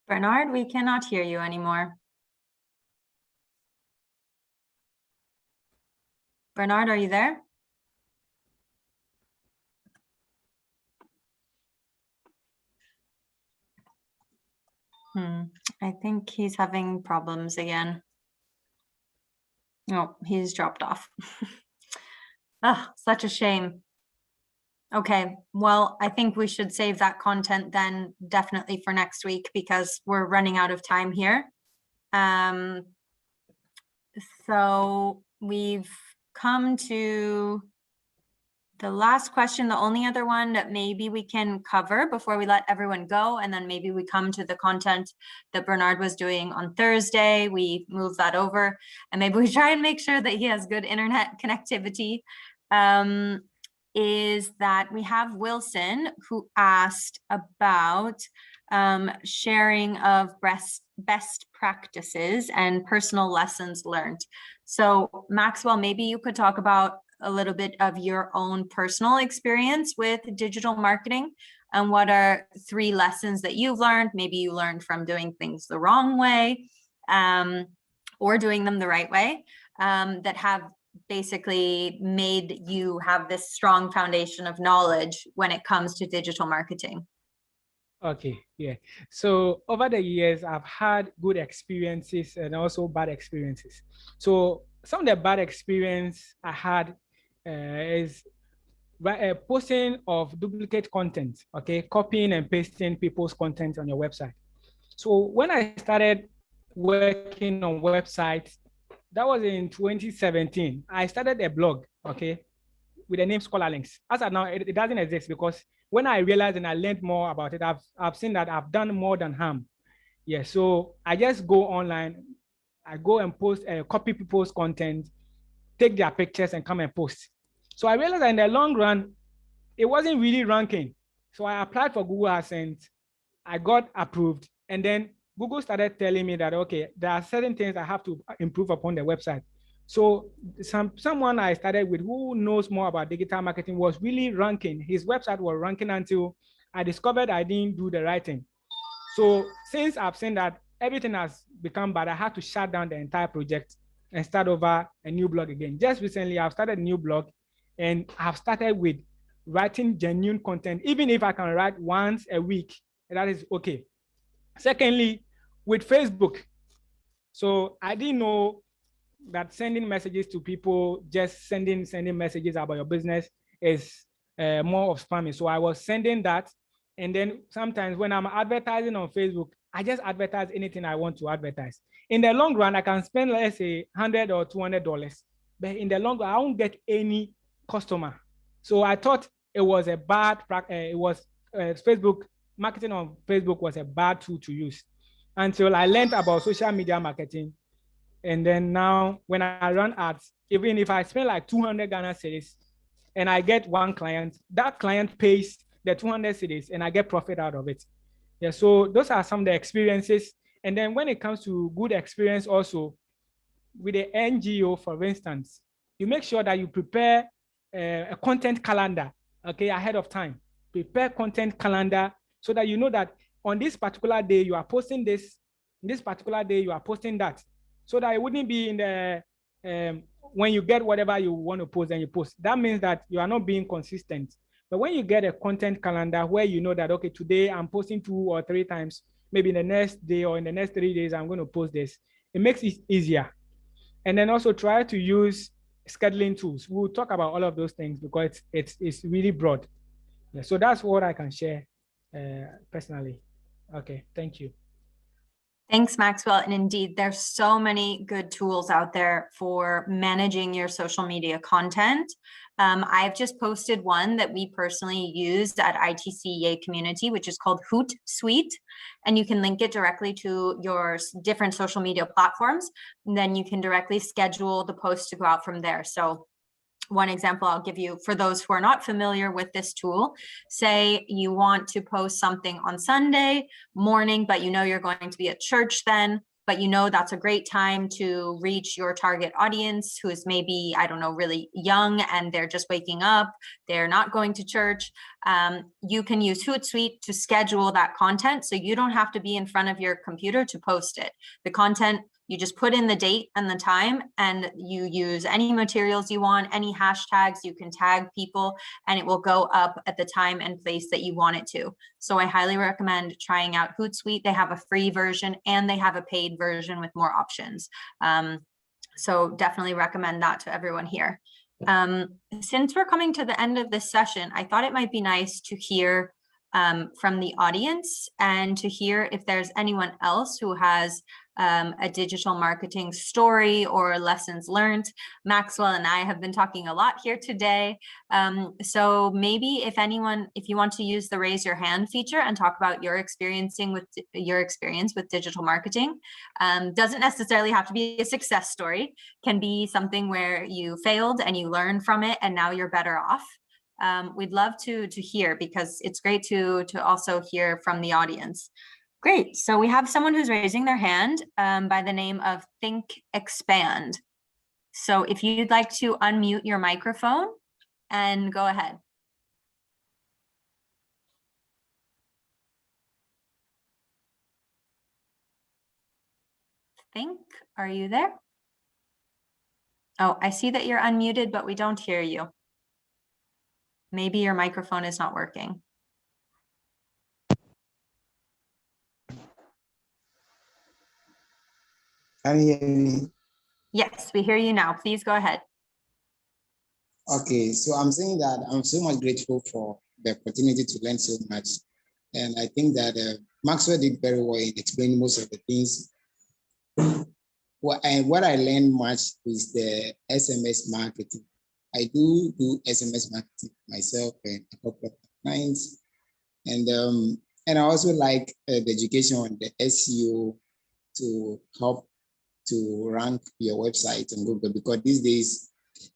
Bernard, we cannot hear you anymore. Bernard, are you there? I think he's having problems again. Oh, he's dropped off. Ah, such a shame. Okay, well, I think we should save that content then definitely for next week because we're running out of time here. So we've come to the last question, the only other one that maybe we can cover before we let everyone go, and then maybe we come to the content that Bernard was doing on Thursday. We move that over, and maybe we try and make sure that he has good internet connectivity. Is that we have Wilson who asked about sharing of best practices and personal lessons learned. So Maxwell, maybe you could talk about a little bit of your own personal experience with digital marketing and what are 3 lessons that you've learned. Maybe you learned from doing things the wrong way or doing them the right way that have basically made you have this strong foundation of knowledge when it comes to digital marketing. Okay, yeah. So over the years, I've had good experiences and also bad experiences. So some of the bad experience I had is posting of duplicate content, okay, copying and pasting people's content on your website. So when I started working on websites, that was in 2017. I started a blog, okay, with the name Scholarlinks. As of now, it doesn't exist because when I realized and I learned more about it, I've seen that I've done more than harm. Yeah, so I just go online, I go and post, copy people's content, take their pictures and come and post. So I realized that in the long run, it wasn't really ranking. So I applied for Google AdSense, I got approved, and then Google started telling me that, okay, there are certain things I have to improve upon the website. So someone I started with who knows more about digital marketing was really ranking. His website was ranking until I discovered I didn't do the right thing. So since I've seen that everything has become bad, I had to shut down the entire project and start over a new blog again. Just recently, I've started a new blog and I've started with writing genuine content. Even if I can write once a week, that is okay. Secondly, with Facebook. So I didn't know that sending messages to people, just sending messages about your business is more of spamming. So I was sending that. And then sometimes when I'm advertising on Facebook, I just advertise anything I want to advertise. In the long run, I can spend, let's say, $100 or $200. But in the long run, I won't get any customer. So I thought it was a bad practice. It was Facebook, marketing on Facebook was a bad tool to use until I learned about social media marketing. And then now when I run ads, even if I spend like 200 Ghana cedis and I get one client, that client pays the 200 cedis and I get profit out of it. Yeah, so those are some of the experiences. And then when it comes to good experience also, with the NGO, for instance, you make sure that you prepare a content calendar, okay, ahead of time. Prepare content calendar so that you know that on this particular day you are posting this, this particular day you are posting that, so that it wouldn't be in the when you get whatever you want to post and you post. That means that you are not being consistent. But when you get a content calendar where you know that, okay, today I'm posting 2 or 3 times, maybe in the next day or in the next 3 days, I'm going to post this, it makes it easier. And then also try to use scheduling tools. We'll talk about all of those things because it's really broad. Yeah, so that's what I can share personally. Okay, thank you. Thanks, Maxwell. And indeed, there's so many good tools out there for managing your social media content. I've just posted one that we personally used at ITC Yay Community, which is called Hootsuite. And you can link it directly to your different social media platforms. And then you can directly schedule the post to go out from there. So one example I'll give you for those who are not familiar with this tool, say you want to post something on Sunday morning, but you know you're going to be at church then, but you know that's a great time to reach your target audience who is maybe, I don't know, really young and they're just waking up, they're not going to church. You can use Hootsuite to schedule that content so you don't have to be in front of your computer to post it. The content, you just put in the date and the time and you use any materials you want, any hashtags, you can tag people and it will go up at the time and place that you want it to. So I highly recommend trying out Hootsuite. They have a free version and they have a paid version with more options. So definitely recommend that to everyone here. Since we're coming to the end of this session, I thought it might be nice to hear from the audience and to hear if there's anyone else who has a digital marketing story or lessons learned. Maxwell and I have been talking a lot here today. So maybe if you want to use the raise your hand feature and talk about your experience with digital marketing, doesn't necessarily have to be a success story, can be something where you failed and you learned from it and now you're better off. We'd love to hear because it's great to also hear from the audience. Great. So we have someone who's raising their hand by the name of Think Expand. So if you'd like to unmute your microphone and go ahead. Think, are you there? Oh, I see that you're unmuted, but we don't hear you. Maybe your microphone is not working. Can you hear me? Yes, we hear you now. Please go ahead. Okay, so I'm saying that I'm so much grateful for the opportunity to learn so much. And I think that Maxwell did very well in explaining most of the things. What I learned much is the SMS marketing. I do SMS marketing myself and a couple of clients. And And I also like the education on the SEO to help to rank your website on Google, because these days,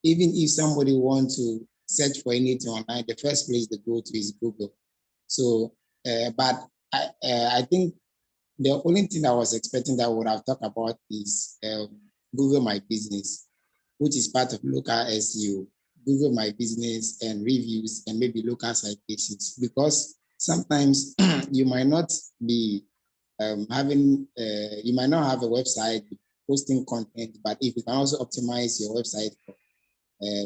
even if somebody wants to search for anything online, the first place they go to is Google. So, but I think the only thing I was expecting that I would have talked about is Google My Business, which is part of local SEO, Google My Business and reviews and maybe local citations, because sometimes you might not be you might not have a website posting content, but if you can also optimize your website for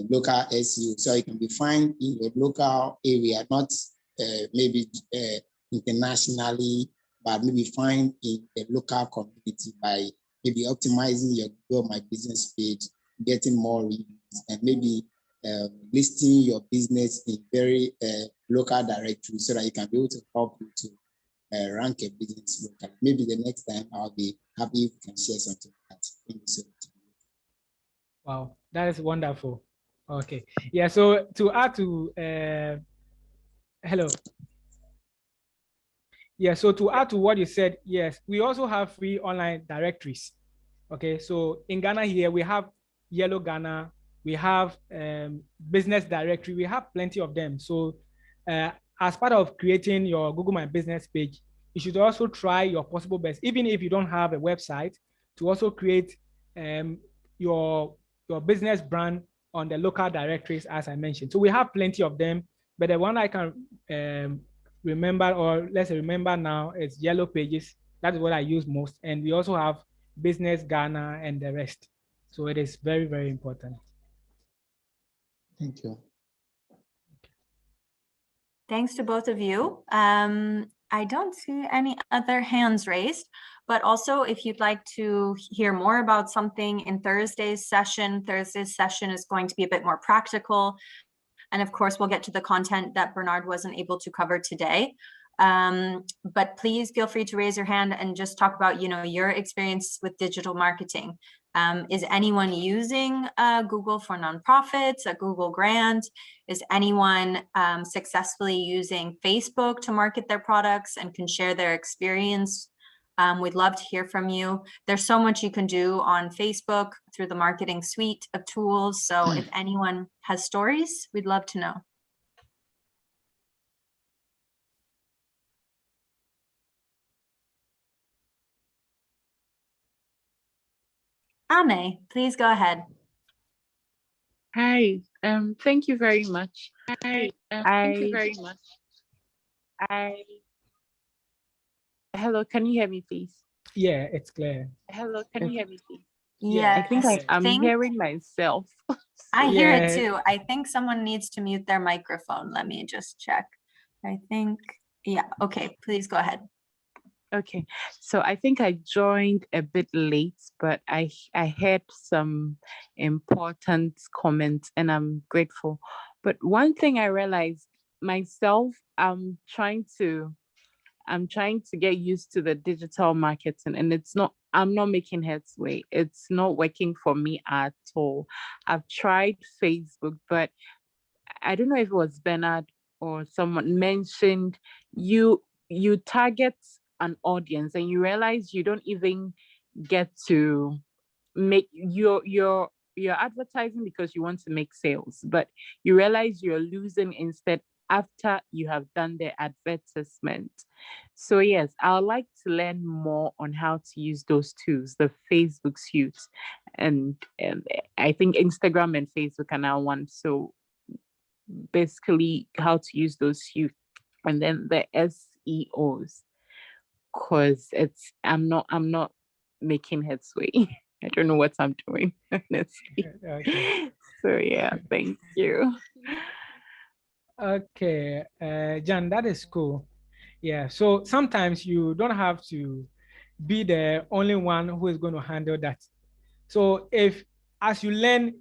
local SEO, so you can be found in your local area, not maybe internationally, but maybe find in the local community by maybe optimizing your Google My Business page, getting more reviews, and maybe listing your business in very local directory so that you can be able to help you to rank a business locally. Maybe the next time I'll be happy if you can share something like that. Thank you so much. Wow, that is wonderful. Okay, yeah. So to add to hello. Yeah, so to add to what you said, yes, we also have free online directories. Okay, so in Ghana here, we have Yellow Ghana, we have business directory, we have plenty of them. So as part of creating your Google My Business page, you should also try your possible best, even if you don't have a website, to also create your business brand on the local directories, as I mentioned. So we have plenty of them, but the one I can remember, or let's remember now, is Yellow Pages. That is what I use most. And we also have Business Ghana and the rest. So it is very, very important. Thank you. Thanks to both of you. I don't see any other hands raised, but also if you'd like to hear more about something in Thursday's session is going to be a bit more practical. And of course, we'll get to the content that Bernard wasn't able to cover today. But please feel free to raise your hand and just talk about, your experience with digital marketing. Is anyone using Google for nonprofits, a Google grant? Is anyone successfully using Facebook to market their products and can share their experience? We'd love to hear from you. There's so much you can do on Facebook through the marketing suite of tools. So if anyone has stories, we'd love to know. Ame, please go ahead. Hi, thank you very much. Thank you very much. Hello, can you hear me, please? Yeah, it's clear. Hello, can you hear me, please? Yeah, I think I'm hearing myself. I hear it Yeah. too. I think someone needs to mute their microphone. Let me just check. I think, yeah, okay, please go ahead. Okay, so I think I joined a bit late, but I heard some important comments and I'm grateful. But one thing I realized myself, I'm trying to get used to the digital marketing, and I'm not making headway. It's not working for me at all. I've tried Facebook, but I don't know if it was Bernard or someone mentioned you target an audience and you realize you don't even get to make your advertising because you want to make sales, but you realize you're losing instead after you have done the advertisement. So yes, I would like to learn more on how to use those tools, the Facebook suite, and I think Instagram and Facebook are now one. So basically how to use those suites, and then the SEOs, because I'm not making headway. I don't know what I'm doing, honestly. Okay. So yeah, thank you. Okay, Jan, that is cool. Yeah, so sometimes you don't have to be the only one who is going to handle that. So as you learn,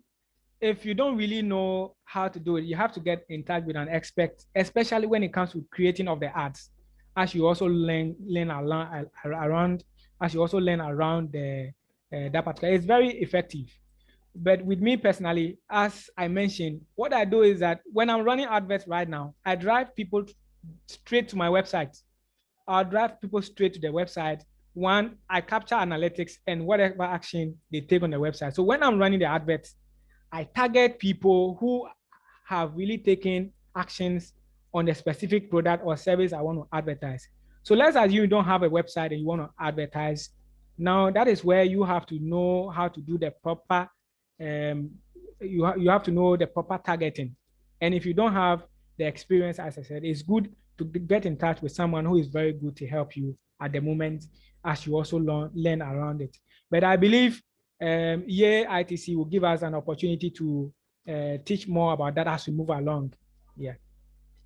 if you don't really know how to do it, you have to get in touch with an expert, especially when it comes to creating of the ads. As you also learn around, as you also learn around that particular, it's very effective. But with me personally, as I mentioned, what I do is that when I'm running adverts right now, I drive people straight to my website. I'll drive people straight to the website. One, I capture analytics and whatever action they take on the website. So when I'm running the adverts, I target people who have really taken actions on the specific product or service I want to advertise. So let's assume you don't have a website and you want to advertise. Now that is where you have to know how to do the proper, you have to know the proper targeting. And if you don't have the experience, as I said, it's good to get in touch with someone who is very good to help you at the moment as you also learn around it. But I believe ITC will give us an opportunity to teach more about that as we move along. Yeah.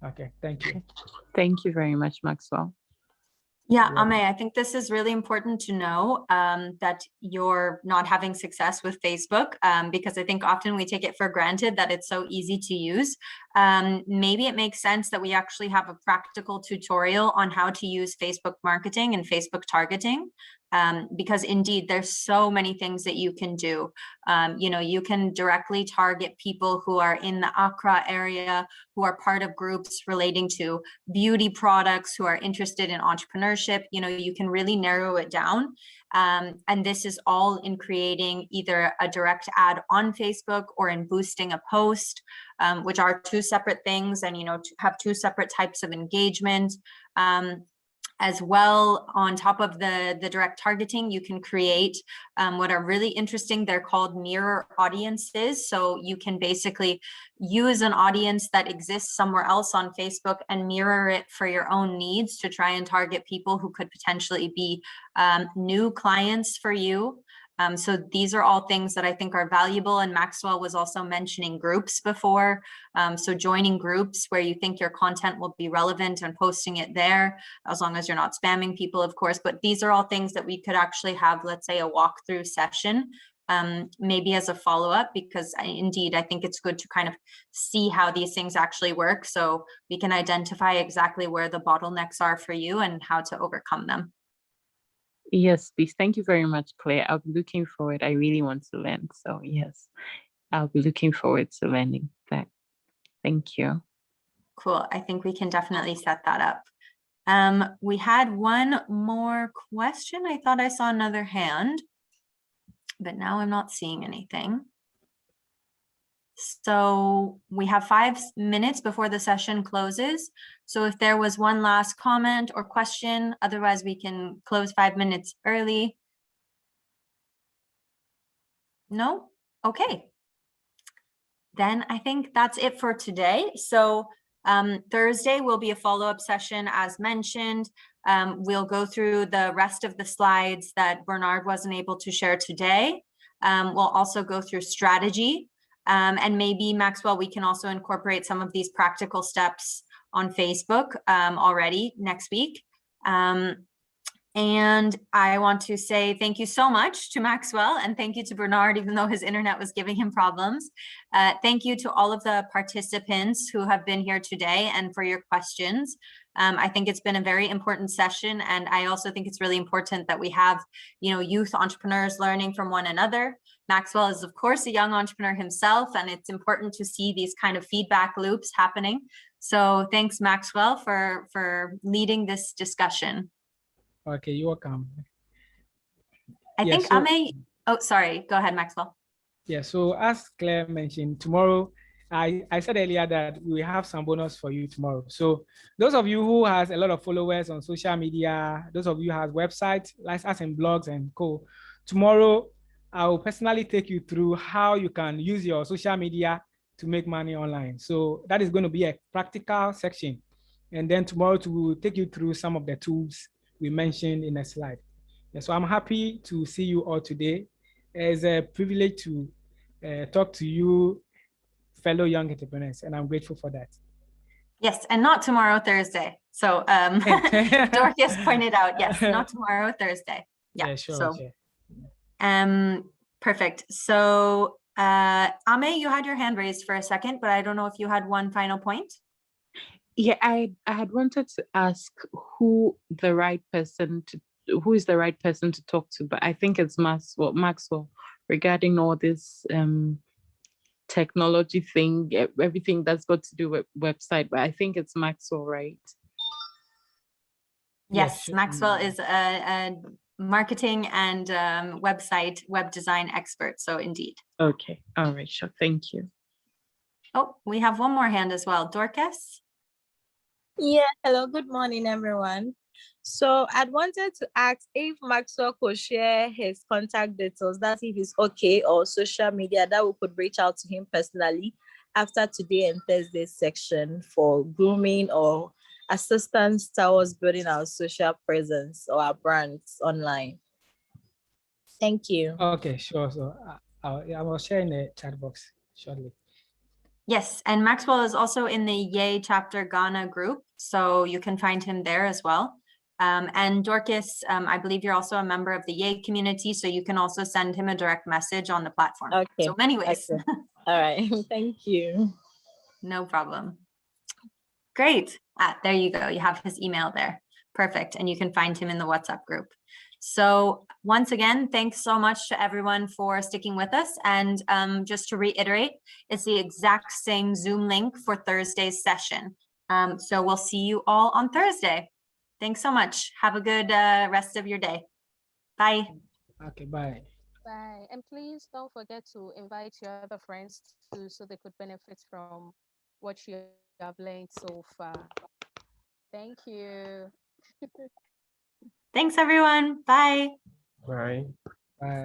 Okay. Thank you. Thank you very much, Maxwell. Yeah, Ame, I think this is really important to know that you're not having success with Facebook because I think often we take it for granted that it's so easy to use. Maybe it makes sense that we actually have a practical tutorial on how to use Facebook marketing and Facebook targeting. Because indeed, there's so many things that you can do. You can directly target people who are in the Accra area, who are part of groups relating to beauty products, who are interested in entrepreneurship. You can really narrow it down. And this is all in creating either a direct ad on Facebook or in boosting a post, which are two separate things, and have two separate types of engagement. As well, on top of the direct targeting, you can create what are really interesting. They're called mirror audiences. So you can basically use an audience that exists somewhere else on Facebook and mirror it for your own needs to try and target people who could potentially be new clients for you. So these are all things that I think are valuable. And Maxwell was also mentioning groups before. So joining groups where you think your content will be relevant and posting it there, as long as you're not spamming people, of course. But these are all things that we could actually have, let's say, a walkthrough session, maybe as a follow-up, because indeed, I think it's good to kind of see how these things actually work. So we can identify exactly where the bottlenecks are for you and how to overcome them. Yes, please. Thank you very much, Claire. I'll be looking forward. I really want to learn. So yes, I'll be looking forward to learning that. Thank you. Cool. I think we can definitely set that up. We had one more question. I thought I saw another hand, but now I'm not seeing anything. So we have 5 minutes before the session closes. So if there was one last comment or question, otherwise we can close 5 minutes early. No? Okay. Then I think that's it for today. So Thursday will be a follow-up session as mentioned. We'll go through the rest of the slides that Bernard wasn't able to share today. We'll also go through strategy. And maybe, Maxwell, we can also incorporate some of these practical steps on Facebook already next week. And I want to say thank you so much to Maxwell, and thank you to Bernard, even though his internet was giving him problems. Thank you to all of the participants who have been here today and for your questions. I think it's been a very important session, and I also think it's really important that we have, youth entrepreneurs learning from one another. Maxwell is, of course, a young entrepreneur himself, and it's important to see these kind of feedback loops happening. So thanks, Maxwell, for leading this discussion. Okay, you're welcome. I think Ame, oh, sorry, go ahead, Maxwell. Yeah, so as Claire mentioned, tomorrow, I said earlier that we have some bonus for you tomorrow. So those of you who has a lot of followers on social media, those of you who has websites, like us in blogs and co, tomorrow, I will personally take you through how you can use your social media to make money online. So that is going to be a practical section. And then tomorrow we will take you through some of the tools we mentioned in a slide. Yeah, so I'm happy to see you all today. It's a privilege to talk to you, fellow young entrepreneurs, and I'm grateful for that. Yes, and not tomorrow, Thursday. So Dorcas pointed out, yes, not tomorrow, Thursday. Yeah, sure. So, sure. Perfect. So Ame, you had your hand raised for a second, but I don't know if you had one final point. Yeah, I had wanted to ask who is the right person to talk to, but I think it's Maxwell regarding all this technology thing, everything that's got to do with website, but I think it's Maxwell, right? Yes, sure. Maxwell is a marketing and web design expert. So indeed. Okay. All right. Sure. Thank you. Oh, we have one more hand as well. Dorcas? Yeah, hello, good morning, everyone. So I'd wanted to ask if Maxwell could share his contact details, that's if it's okay, or social media that we could reach out to him personally after today and Thursday section for grooming or assistance towards building our social presence or our brands online. Thank you. Okay, sure. So I will share in the chat box shortly. Yes, and Maxwell is also in the Yay Chapter Ghana group, so you can find him there as well. And Dorcas, I believe you're also a member of the Yay community, so you can also send him a direct message on the platform. Okay. So many ways. Okay. All right. Thank you. No problem. Great. There you go. You have his email there. Perfect. And you can find him in the WhatsApp group. So once again, thanks so much to everyone for sticking with us. And just to reiterate, it's the exact same Zoom link for Thursday's session. So we'll see you all on Thursday. Thanks so much. Have a good rest of your day. Bye. Okay, bye. Bye. And please don't forget to invite your other friends too, so they could benefit from what you have learned so far. Thank you. Thanks, everyone. Bye. Bye.